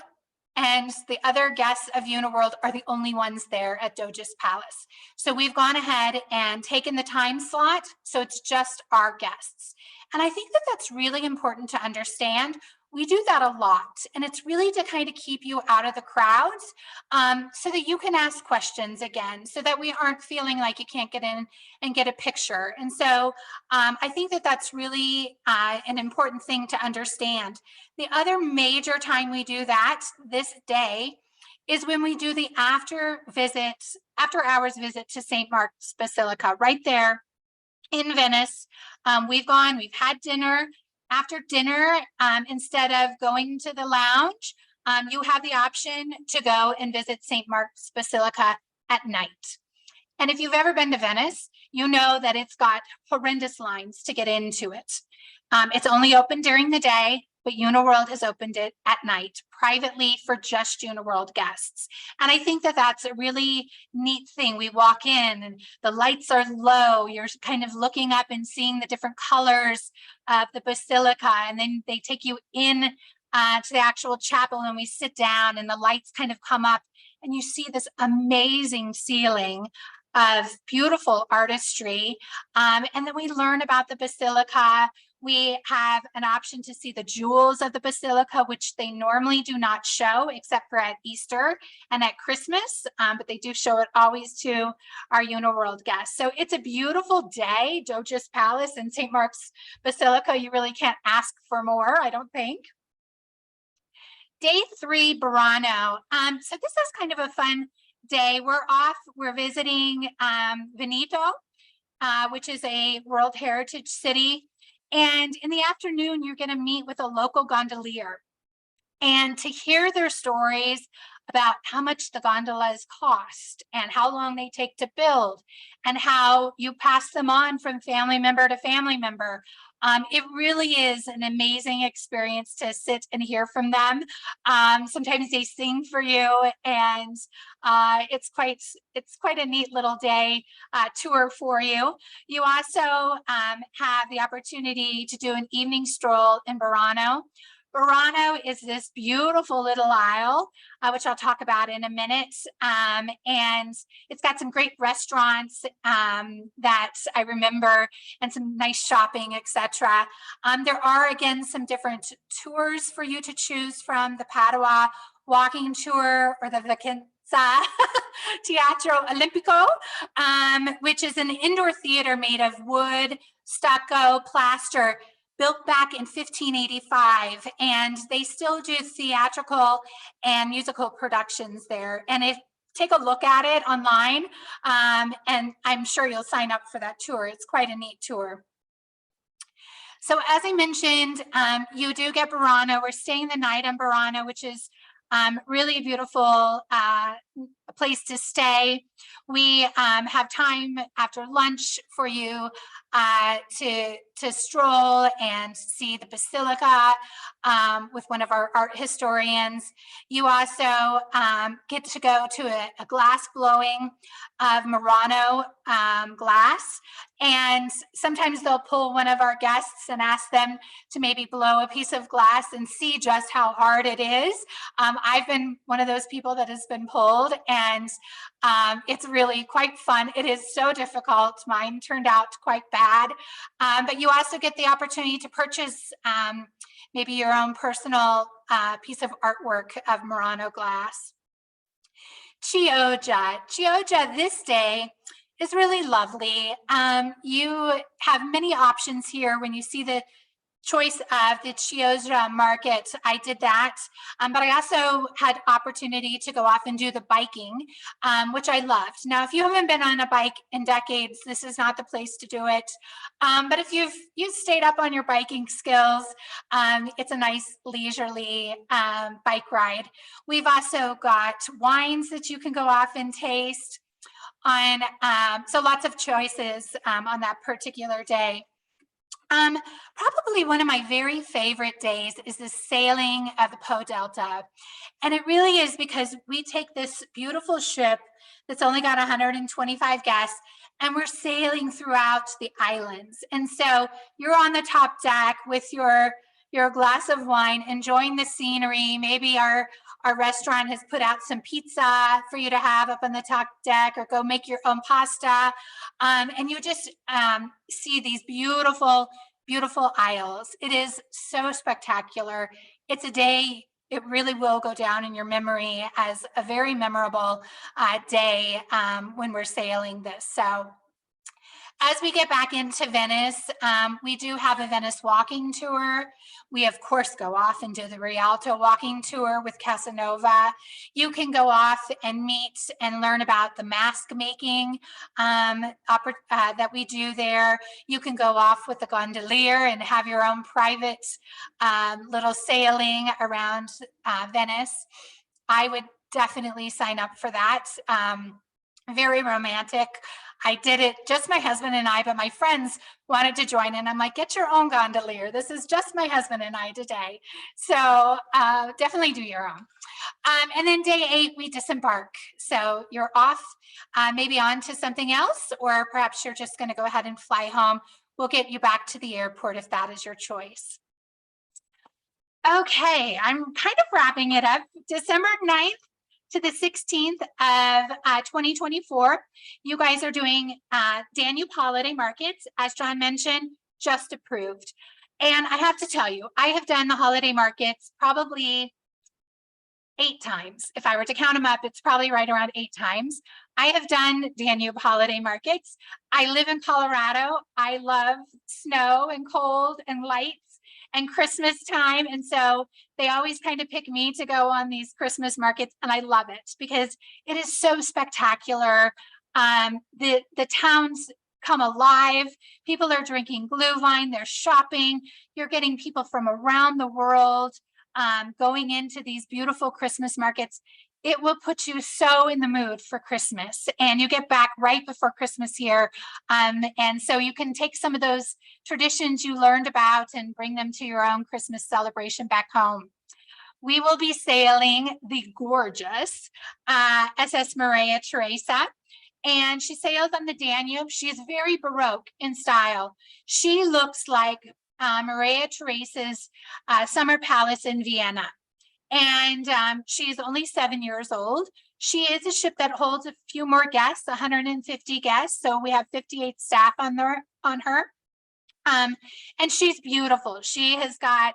and the other guests of Uniworld are the only ones there at Doge's Palace. So we've gone ahead and taken the time slot, so it's just our guests. And I think that that's really important to understand. We do that a lot, and it's really to kind of keep you out of the crowds so that you can ask questions again, so that we aren't feeling like you can't get in and get a picture. And so I think that that's really an important thing to understand. The other major time we do that this day is when we do the after hours visit to St. Mark's Basilica, right there in Venice. We've had dinner. After dinner, instead of going to the lounge, you have the option to go and visit St. Mark's Basilica at night. And if you've ever been to Venice, you know that it's got horrendous lines to get into it. It's only open during the day, but Uniworld has opened it at night privately for just Uniworld guests. And I think that that's a really neat thing. We walk in and the lights are low. You're kind of looking up and seeing the different colors of the basilica. And then they take you in to the actual chapel, and we sit down and the lights kind of come up and you see this amazing ceiling of beautiful artistry. And then we learn about the basilica. We have an option to see the jewels of the basilica, which they normally do not show except for at Easter and at Christmas, but they do show it always to our Uniworld guests. So it's a beautiful day, Doge's Palace and St. Mark's Basilica. You really can't ask for more, I don't think. Day 3, Burano. So this is kind of a fun day. We're visiting Veneto, which is a World Heritage City. And in the afternoon, you're going to meet with a local gondolier and to hear their stories about how much the gondolas cost and how long they take to build and how you pass them on from family member to family member. It really is an amazing experience to sit and hear from them. Sometimes they sing for you, and it's quite a neat little day tour for you. You also have the opportunity to do an evening stroll in Burano. Burano is this beautiful little isle, which I'll talk about in a minute. And it's got some great restaurants that I remember, and some nice shopping, etc. There are, again, some different tours for you to choose from: the Padua walking tour or the Vicenza Teatro Olimpico, which is an indoor theater made of wood, stucco, plaster, built back in 1585, and they still do theatrical and musical productions there. And take a look at it online, and I'm sure you'll sign up for that tour. It's quite a neat tour. So as I mentioned, you do get Burano. We're staying the night in Burano, which is really a beautiful a place to stay. We have time after lunch for you to stroll and see the Basilica with one of our art historians. You also get to go to a glass blowing of Murano glass. And sometimes they'll pull one of our guests and ask them to maybe blow a piece of glass and see just how hard it is. I've been one of those people that has been pulled, and it's really quite fun. It is so difficult. Mine turned out quite bad. But you also get the opportunity to purchase maybe your own personal piece of artwork of Murano glass. Chioggia this day is really lovely. You have many options here when you see the choice of the Chioggia market. I did that, but I also had opportunity to go off and do the biking, which I loved. Now, if you haven't been on a bike in decades, this is not the place to do it. But if you've stayed up on your biking skills, it's a nice leisurely bike ride. We've also got wines that you can go off and taste on, so lots of choices on that particular day. Probably one of my very favorite days is the sailing of the Po Delta. And it really is because we take this beautiful ship that's only got 125 guests, and we're sailing throughout the islands. And so you're on the top deck with your glass of wine, enjoying the scenery. Maybe our restaurant has put out some pizza for you to have up on the top deck, or go make your own pasta. And you just see these beautiful, beautiful isles. It is so spectacular. It's a day, it really will go down in your memory as a very memorable day when we're sailing this. So as we get back into Venice, we do have a Venice walking tour. We, of course, go off and do the Rialto walking tour with Casanova. You can go off and meet and learn about the mask making that we do there. You can go off with the gondolier and have your own private little sailing around Venice. I would definitely sign up for that. Very romantic. I did it, just my husband and I, but my friends wanted to join in. I'm like, get your own gondolier. This is just my husband and I today. So definitely do your own. And then day 8, we disembark. So you're off, maybe on to something else, or perhaps you're just going to go ahead and fly home. We'll get you back to the airport if that is your choice. Okay, I'm kind of wrapping it up. December 9th to the 16th of 2024. You guys are doing Danube holiday markets, as John mentioned, just approved. And I have to tell you, I have done the holiday markets probably 8 times. If I were to count them up, it's probably right around 8 times. I have done Danube holiday markets. I live in Colorado. I love snow and cold and lights and Christmas time. And so they always kind of pick me to go on these Christmas markets, and I love it because it is so spectacular. The towns come alive. People are drinking Glühwein, they're shopping. You're getting people from around the world going into these beautiful Christmas markets. It will put you so in the mood for Christmas, and you get back right before Christmas here. And so you can take some of those traditions you learned about and bring them to your own Christmas celebration back home. We will be sailing the gorgeous SS Maria Theresa, and she sails on the Danube. She is very Baroque in style. She looks like Maria Theresa's summer palace in Vienna. And she's only 7 years old. She is a ship that holds a few more guests, 150 guests. So we have 58 staff on her. And she's beautiful. She has got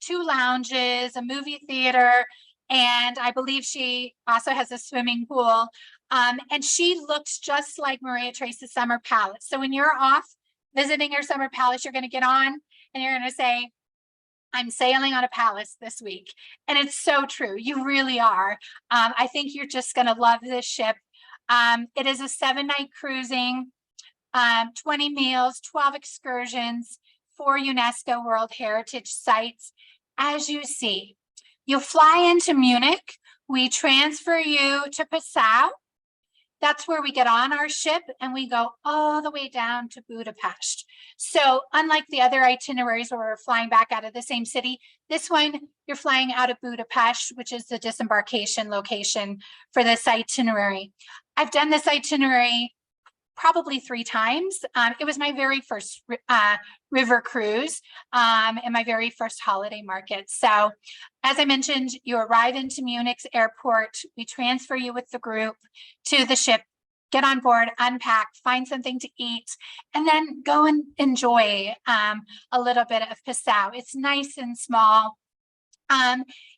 2 lounges, a movie theater, and I believe she also has a swimming pool. And she looks just like Maria Theresa's summer palace. So when you're off visiting her summer palace, you're going to get on and you're going to say, I'm sailing on a palace this week. And it's so true. You really are. I think you're just going to love this ship. It is a 7-night cruising, 20 meals, 12 excursions, 4 UNESCO World Heritage sites. As you see, you'll fly into Munich, We transfer you to Passau. That's where we get on our ship and we go all the way down to Budapest. So unlike the other itineraries where we're flying back out of the same city, this one you're flying out of Budapest, which is the disembarkation location for this itinerary. I've done this itinerary probably 3 times. It was my very first river cruise and my very first holiday market. So as I mentioned, you arrive into Munich's airport. We transfer you with the group to the ship, get on board, unpack, find something to eat, and then go and enjoy a little bit of Passau. It's nice and small.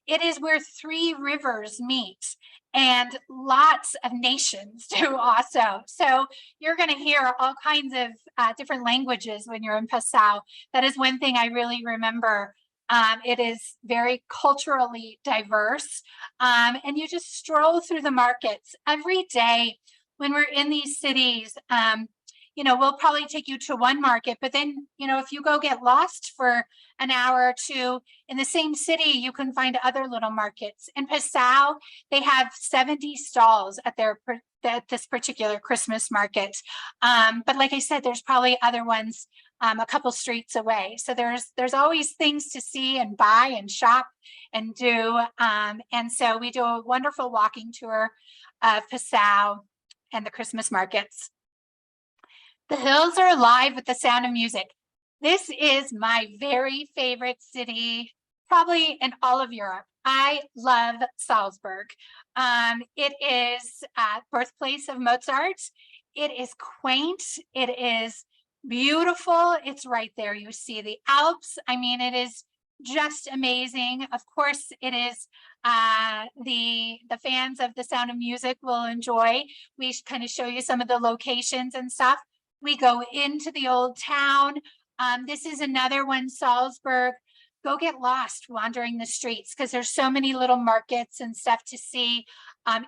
It is where 3 rivers meet and lots of nations do also. So you're going to hear all kinds of different languages when you're in Passau. That is one thing I really remember. It is very culturally diverse. And you just stroll through the markets every day when we're in these cities. You know, we'll probably take you to one market, but then, you know, if you go get lost for an hour or 2 in the same city, you can find other little markets. In Passau, they have 70 stalls at this particular Christmas market. But like I said, there's probably other ones a couple streets away. So there's always things to see and buy and shop and do. And so we do a wonderful walking tour of Passau and the Christmas markets. The hills are alive with the sound of music. This is my very favorite city, probably in all of Europe. I love Salzburg. It is birthplace of Mozart. It is quaint. It is beautiful. It's right there. You see the Alps. I mean, it is just amazing. Of course, it is the fans of the Sound of Music will enjoy. We kind of show you some of the locations and stuff. We go into the old town. This is another one, Salzburg. Go get lost wandering the streets because there's so many little markets and stuff to see.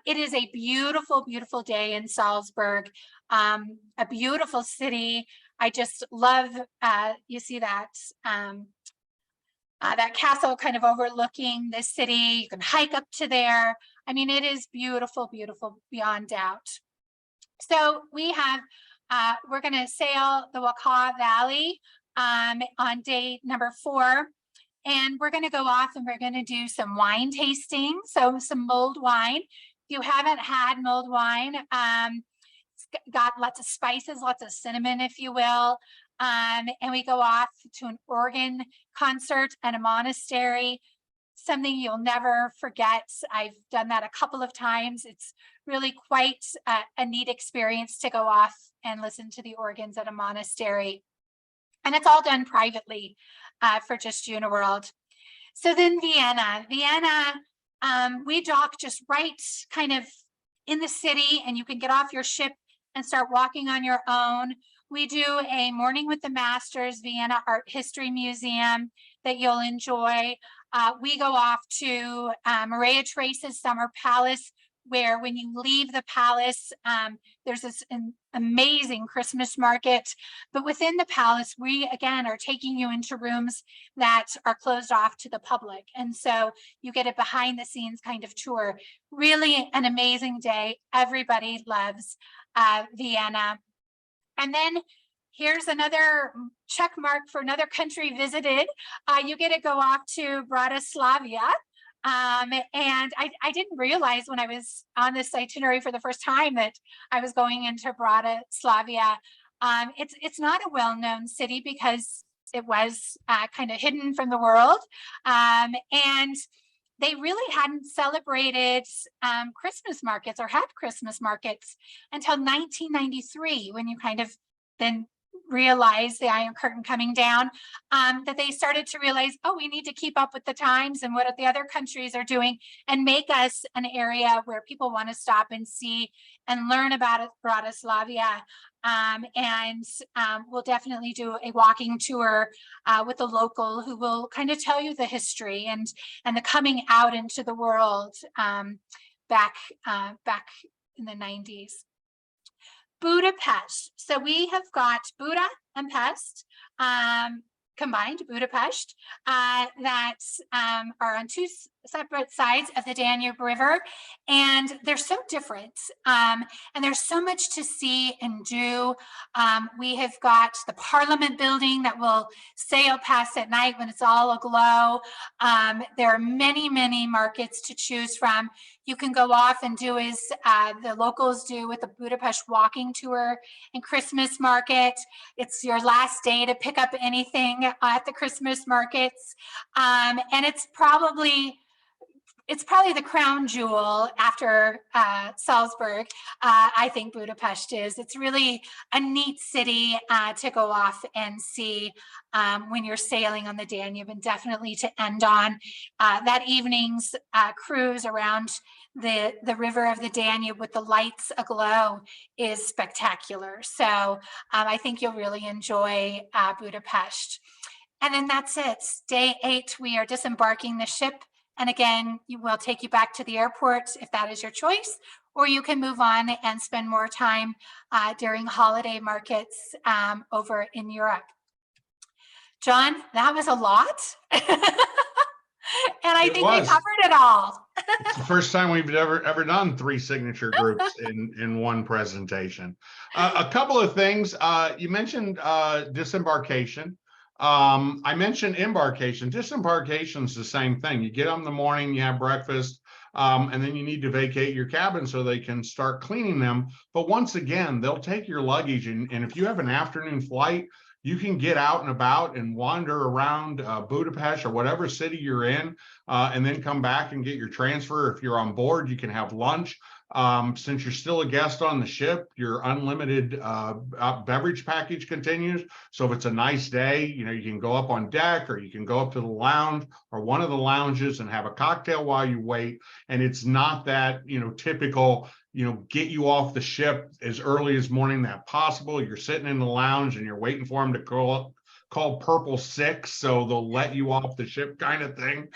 It is a beautiful, beautiful day in Salzburg. A beautiful city. I just love, you see that, that castle kind of overlooking the city. You can hike up to there. I mean, it is beautiful, beautiful beyond doubt. So we have we're going to sail the Wachau Valley on day number 4. And we're going to go off and we're going to do some wine tasting. So some mulled wine. If you haven't had mulled wine, it's got lots of spices, lots of cinnamon, if you will. And we go off to an organ concert at a monastery. Something you'll never forget. I've done that a couple of times. It's really quite a neat experience to go off and listen to the organs at a monastery. And it's all done privately for just Uniworld. So then Vienna, we dock just right kind of in the city and you can get off your ship and start walking on your own. We do a morning with the masters, Vienna Art History Museum that you'll enjoy. We go off to Maria Theresa's Summer Palace, where when you leave the palace, there's this amazing Christmas market. But within the palace, we again are taking you into rooms that are closed off to the public. And so you get a behind the scenes kind of tour. Really an amazing day. Everybody loves Vienna. And then here's another check mark for another country visited. You get to go off to Bratislava. And I didn't realize when I was on this itinerary for the first time that I was going into Bratislava. It's not a well-known city because it was kind of hidden from the world. And they really hadn't celebrated Christmas markets or had Christmas markets until 1993, when you kind of then realize the Iron Curtain coming down, that they started to realize, oh, we need to keep up with the times and what the other countries are doing and make us an area where people want to stop and see and learn about Bratislava. And we'll definitely do a walking tour with a local who will kind of tell you the history and the coming out into the world back in the 90s. Budapest. So we have got Buda and Pest combined, Budapest, that are on 2 separate sides of the Danube River, and they're so different. And there's so much to see and do. We have got the Parliament building that will sail past at night when it's all aglow. There are many, many markets to choose from. You can go off and do as the locals do with the Budapest walking tour and Christmas market. It's your last day to pick up anything at the Christmas markets. And it's probably the crown jewel after Salzburg. I think Budapest is. It's really a neat city to go off and see when you're sailing on the Danube, and definitely to end on that evening's cruise around the river of the Danube with the lights aglow is spectacular. So I think you'll really enjoy Budapest. And then that's it. Day 8, we are disembarking the ship. And again, we'll take you back to the airport if that is your choice, or you can move on and spend more time during holiday markets over in Europe. John, that was a lot. And I think we covered it all. It's the first time we've ever done 3 signature groups in one presentation. A couple of things. You mentioned disembarkation. I mentioned embarkation. Disembarkation is the same thing. You get up in the morning, you have breakfast, and then you need to vacate your cabin so they can start cleaning them. But once again, they'll take your luggage, and if you have an afternoon flight, you can get out and about and wander around Budapest or whatever city you're in, and then come back and get your transfer. If you're on board, you can have lunch. Since you're still a guest on the ship, your unlimited beverage package continues. So if it's a nice day, you can go up on deck, or you can go up to the lounge or one of the lounges and have a cocktail while you wait. And it's not that, typical, get you off the ship as early as morning that possible. You're sitting in the lounge and you're waiting for them to call Purple 6, so they'll let you off the ship kind of thing.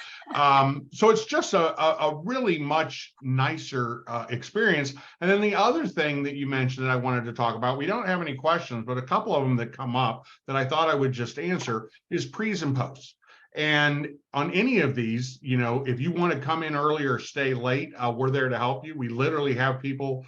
So it's just a really much nicer experience. And then the other thing that you mentioned that I wanted to talk about, we don't have any questions, but a couple of them that come up that I thought I would just answer is pre's and posts. And on any of these, if you want to come in early or stay late, we're there to help you. We literally have people,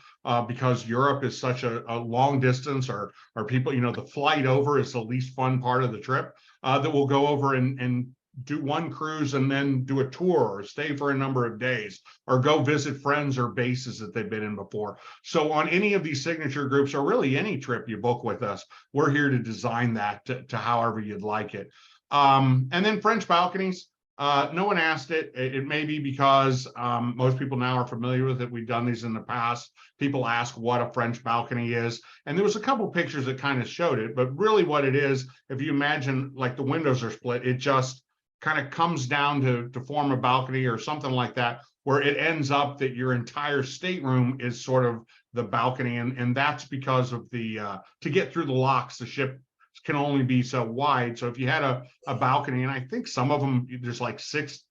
because Europe is such a long distance, or people, the flight over is the least fun part of the trip, that will go over and do one cruise and then do a tour or stay for a number of days or go visit friends or bases that they've been in before. So on any of these signature groups, or really any trip you book with us, we're here to design that to however you'd like it. And then French balconies, no one asked it. It may be because most people now are familiar with it. We've done these in the past. People ask what a French balcony is. And there was a couple pictures that kind of showed it, but really what it is, if you imagine like the windows are split, it just kind of comes down to form a balcony or something like that, where it ends up that your entire stateroom is sort of the balcony. And that's because of to get through the locks, the ship can only be so wide. So if you had a balcony, and I think some of them, there's like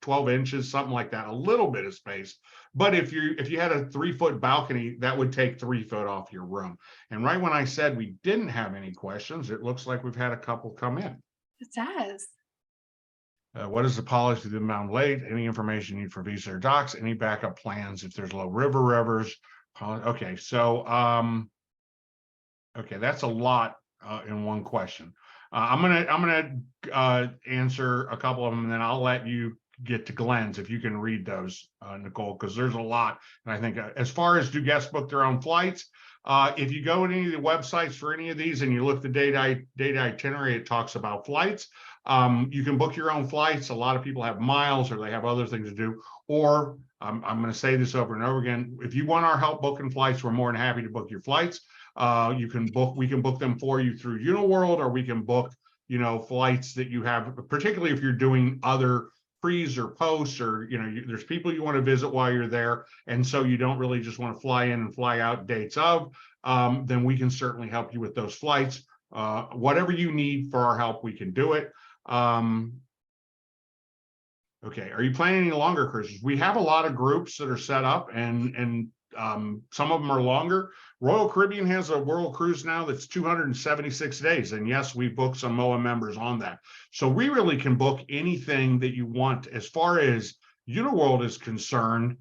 12 inches, something like that, a little bit of space. But if you had a 3-foot balcony, that would take 3 foot off your room. And right when I said we didn't have any questions, it looks like we've had a couple come in. It does. What is the policy of the amount late? Any information you need for visa or docs? Any backup plans if there's low river revers? Okay, so okay, that's a lot in one question. I'm gonna answer a couple of them, and then I'll let you get to Glenn's if you can read those, Nicole, because there's a lot. And I think as far as do guests book their own flights, if you go to any of the websites for any of these and you look the data itinerary, it talks about flights. You can book your own flights. A lot of people have miles or they have other things to do. Or I'm going to say this over and over again. If you want our help booking flights, we're more than happy to book your flights. We can book them for you through Uniworld, or we can book, flights that you have, particularly if you're doing other pre's or posts, or, there's people you want to visit while you're there. And so you don't really just want to fly in and fly out dates of, then we can certainly help you with those flights. Whatever you need for our help, we can do it. Okay, are you planning any longer cruises? We have a lot of groups that are set up, and some of them are longer. Royal Caribbean has a world cruise now that's 276 days. And yes, we booked some MOAA members on that. So we really can book anything that you want as far as Uniworld is concerned,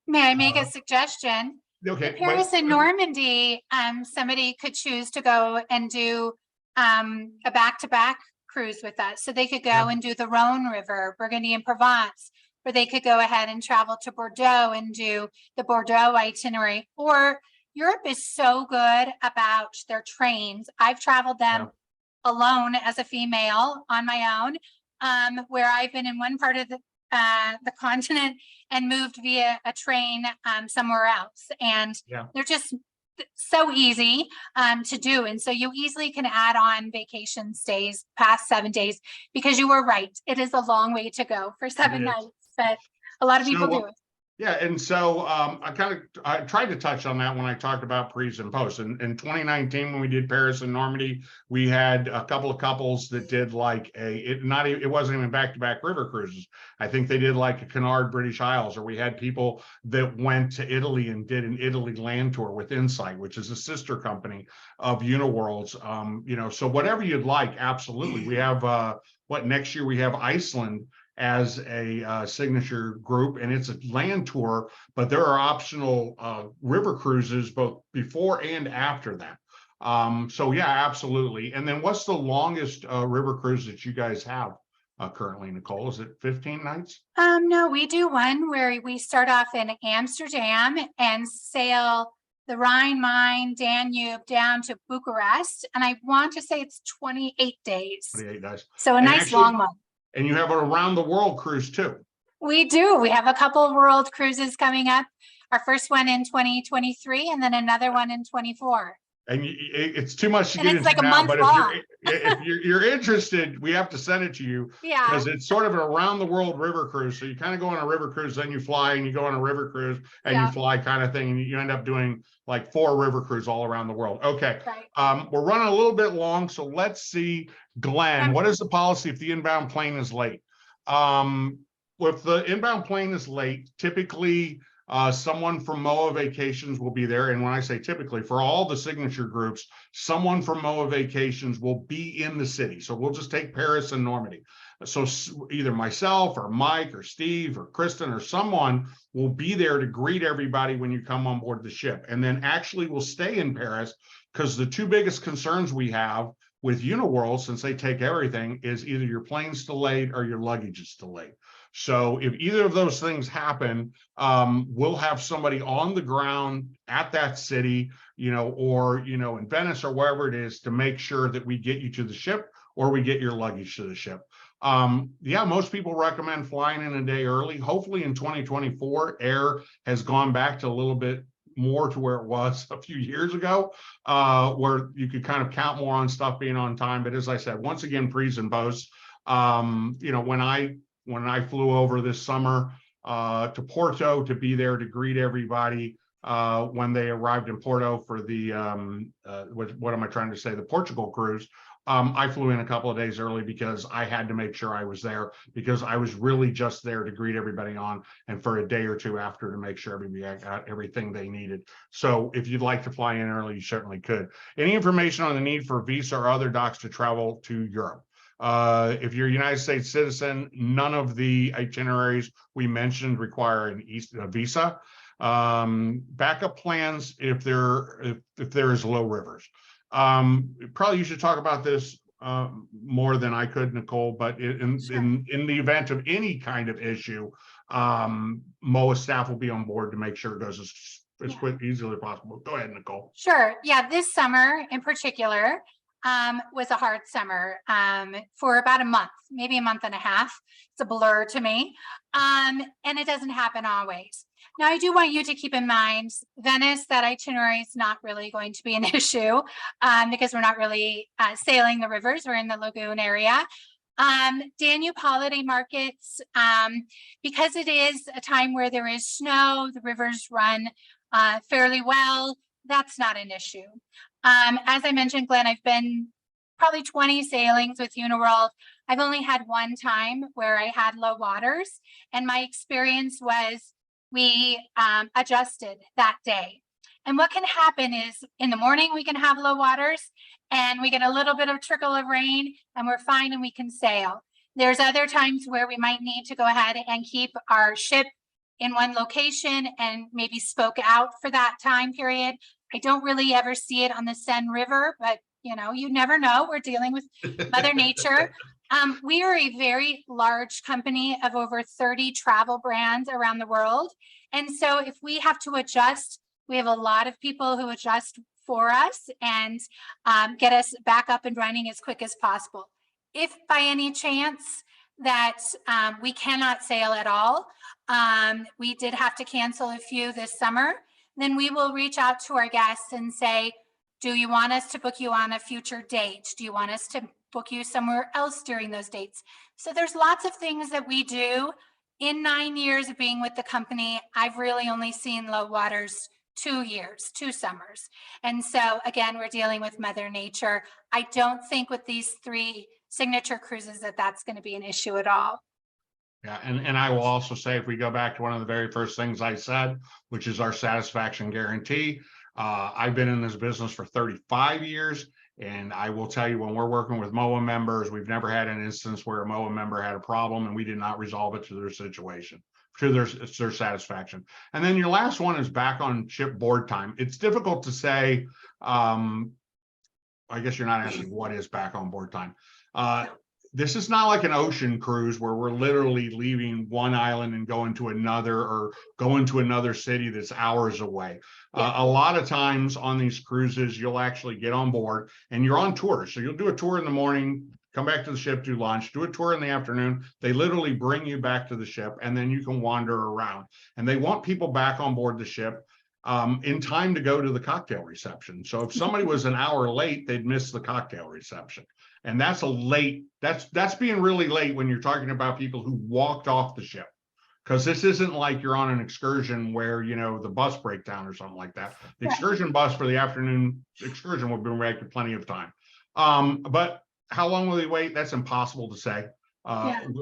May I make a suggestion? okay, Paris and Normandy, somebody could choose to go and do a back-to-back cruise with us. So they could go Yeah. and do the Rhone River, Burgundy and Provence, or they could go ahead and travel to Bordeaux and do the Bordeaux itinerary. Or Europe is so good about their trains. I've traveled them alone as a female on my own, where I've been in one part of the continent and moved via a train somewhere else. And they're just so easy to do. And so you easily can add on vacation stays past 7 days, because you were right. It is a long way to go for 7 nights, but a lot of people do it. Yeah, and so I tried to touch on that when I talked about pre's and post. In 2019, when we did Paris and Normandy, we had a couple of couples that did like it wasn't even back-to-back river cruises. I think they did like a Canard British Isles, or we had people that went to Italy and did an Italy land tour with Insight, which is a sister company of Uniworld's. So whatever you'd like, absolutely. We have next year we have Iceland as a signature group, and it's a land tour, but there are optional river cruises both before and after that. So yeah, absolutely. And then what's the longest river cruise that you guys have currently, Nicole? Is it 15 nights? No, we do one where we start off in Amsterdam and sail the Rhine, Main, Danube down to Bucharest. And I want to say it's 28 days. 28 days. So a nice long one. And you have an around the world cruise too. We do. We have a couple of world cruises coming up. Our first one in 2023 and then another one in 24. And it's too much to and get it's into like now, a month but long. if you're interested, we have to send it to you. Yeah. Because it's sort of an around the world river cruise. So you kind of go on a river cruise, then you fly, and you go on a river cruise and you fly kind of thing. And you end up doing like 4 river cruises all around the world. Okay. Right. We're running a little bit long. So let's see, Glenn, what is the policy if the inbound plane is late? If the inbound plane is late, typically someone from MOAA Vacations will be there. And when I say typically, for all the signature groups, someone from MOAA Vacations will be in the city. So we'll just take Paris and Normandy. So either myself or Mike or Steve or Kristen or someone will be there to greet everybody when you come on board the ship. And then actually we'll stay in Paris, because the 2 biggest concerns we have with Uniworld, since they take everything, is either your plane's delayed or your luggage is delayed. So if either of those things happen, we'll have somebody on the ground at that city, or, in Venice or wherever it is, to make sure that we get you to the ship or we get your luggage to the ship. Most people recommend flying in a day early. Hopefully in 2024, air has gone back to a little bit more to where it was a few years ago, where you could kind of count more on stuff being on time. But as I said, once again, pre's and posts, when I flew over this summer to Porto to be there to greet everybody when they arrived in Porto for the what am I trying to say? The Portugal cruise. I flew in a couple of days early because I had to make sure I was there, because I was really just there to greet everybody on, and for a day or 2 after to make sure everybody got everything they needed. So if you'd like to fly in early, you certainly could. Any information on the need for visa or other docs to travel to Europe? If you're a United States citizen, none of the itineraries we mentioned require a visa. Backup plans if there is low rivers. Probably you should talk about this more than I could, Nicole, but in the event of any kind of issue, MOAA staff will be on board to make sure it goes as quick, easily as possible. Go ahead, Nicole. Sure. Yeah, this summer in particular was a hard summer for about a month, maybe a month and a half. It's a blur to me. And it doesn't happen always. Now, I do want you to keep in mind, Venice, that itinerary is not really going to be an issue because we're not really sailing the rivers. We're in the lagoon area. Danube holiday markets, because it is a time where there is snow, the rivers run fairly well. That's not an issue. As I mentioned, Glenn, I've been probably 20 sailings with Uniworld. I've only had one time where I had low waters, and my experience was we adjusted that day. And what can happen is in the morning we can have low waters and we get a little bit of trickle of rain and we're fine and we can sail. There's other times where we might need to go ahead and keep our ship in one location and maybe spoke out for that time period. I don't really ever see it on the Seine River, but you never know. We're dealing with Mother Nature. We are a very large company of over 30 travel brands around the world. And so if we have to adjust, we have a lot of people who adjust for us and get us back up and running as quick as possible. If by any chance that we cannot sail at all, we did have to cancel a few this summer, then we will reach out to our guests and say, do you want us to book you on a future date? Do you want us to book you somewhere else during those dates? So there's lots of things that we do. In 9 years of being with the company, I've really only seen low waters 2 years, 2 summers. And so again, we're dealing with Mother Nature. I don't think with these 3 signature cruises that that's going to be an issue at all. Yeah, and I will also say, if we go back to one of the very first things I said, which is our satisfaction guarantee, I've been in this business for 35 years, and I will tell you, when we're working with MOAA members, we've never had an instance where a MOAA member had a problem and we did not resolve it to their situation, to their satisfaction. And then your last one is back on ship board time. It's difficult to say. I guess you're not asking what is back on board time. This is not like an ocean cruise where we're literally leaving one island and going to another, or going to another city that's hours away. A lot of times on these cruises, you'll actually get on board and you're on tour. So you'll do a tour in the morning, come back to the ship, do lunch, do a tour in the afternoon. They literally bring you back to the ship, and then you can wander around. And they want people back on board the ship in time to go to the cocktail reception. So if somebody was an hour late, they'd miss the cocktail reception. And that's a late, that's being really late when you're talking about people who walked off the ship. Because this isn't like you're on an excursion where, the bus breakdown or something like that. The excursion bus for the afternoon excursion will be ready with plenty of time. But how long will they wait? That's impossible to say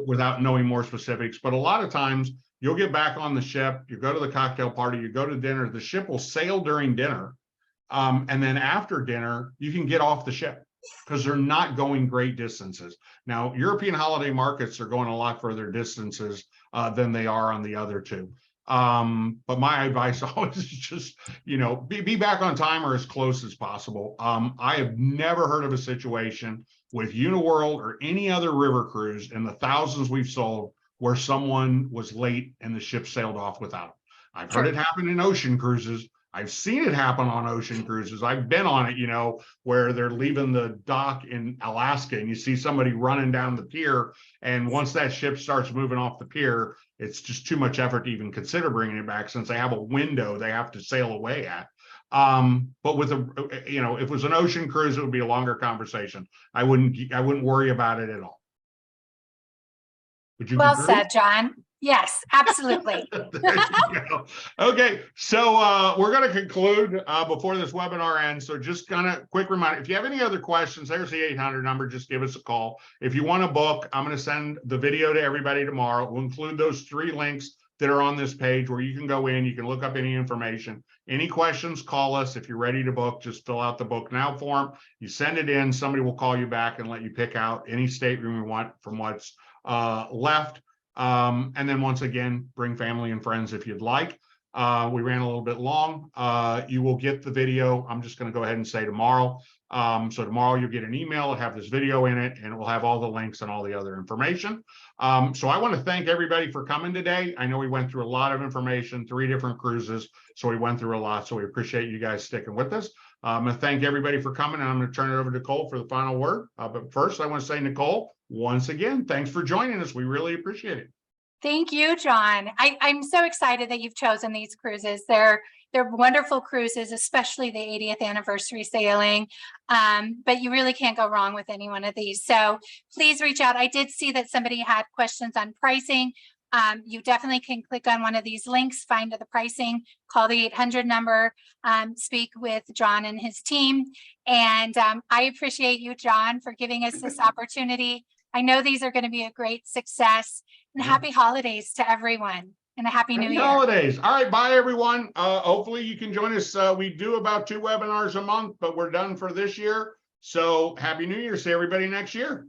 without knowing more specifics. But a lot of times you'll get back on the ship, you go to the cocktail party, you go to dinner, the ship will sail during dinner. And then after dinner, you can get off the ship, because they're not going great distances. Now, European holiday markets are going a lot further distances than they are on the other two. But my advice always is just, be back on time or as close as possible. I have never heard of a situation with Uniworld or any other river cruise in the thousands we've sold where someone was late and the ship sailed off without them. I've heard it happen in ocean cruises. I've seen it happen on ocean cruises. I've been on it, where they're leaving the dock in Alaska and you see somebody running down the pier. And once that ship starts moving off the pier, it's just too much effort to even consider bringing it back, since they have a window they have to sail away at. But with if it was an ocean cruise, it would be a longer conversation. I wouldn't worry about it at all. Would you Well agree? said, John. Yes, absolutely. Okay, so we're going to conclude before this webinar ends. So just kind of quick reminder, if you have any other questions, there's the 800 number. Just give us a call. If you want to book, I'm going to send the video to everybody tomorrow. We'll include those 3 links that are on this page where you can go in, you can look up any information. Any questions, call us. If you're ready to book, just fill out the book now form. You send it in, somebody will call you back and let you pick out any stateroom you want from what's left. And then once again, bring family and friends if you'd like. We ran a little bit long. You will get the video. I'm just going to go ahead and say tomorrow. So tomorrow you'll get an email. It'll have this video in it, and it will have all the links and all the other information. So I want to thank everybody for coming today. I know we went through a lot of information, 3 different cruises. So we went through a lot. So we appreciate you guys sticking with us. I'm going to thank everybody for coming, and I'm going to turn it over to Nicole for the final word. But first, I want to say, Nicole, once again, thanks for joining us. We really appreciate it. Thank you, John. I'm so excited that you've chosen these cruises. They're wonderful cruises, especially the 80th anniversary sailing. But you really can't go wrong with any one of these. So please reach out. I did see that somebody had questions on pricing. You definitely can click on one of these links, find the pricing, call the 800 number, speak with John and his team. And I appreciate you, John, for giving us this opportunity. I know these are going to be a great success, and happy holidays to everyone, and a happy new year. Holidays. All right. Bye, everyone. Hopefully you can join us. We do about 2 webinars a month, but we're done for this year. So happy New Year. See everybody next year.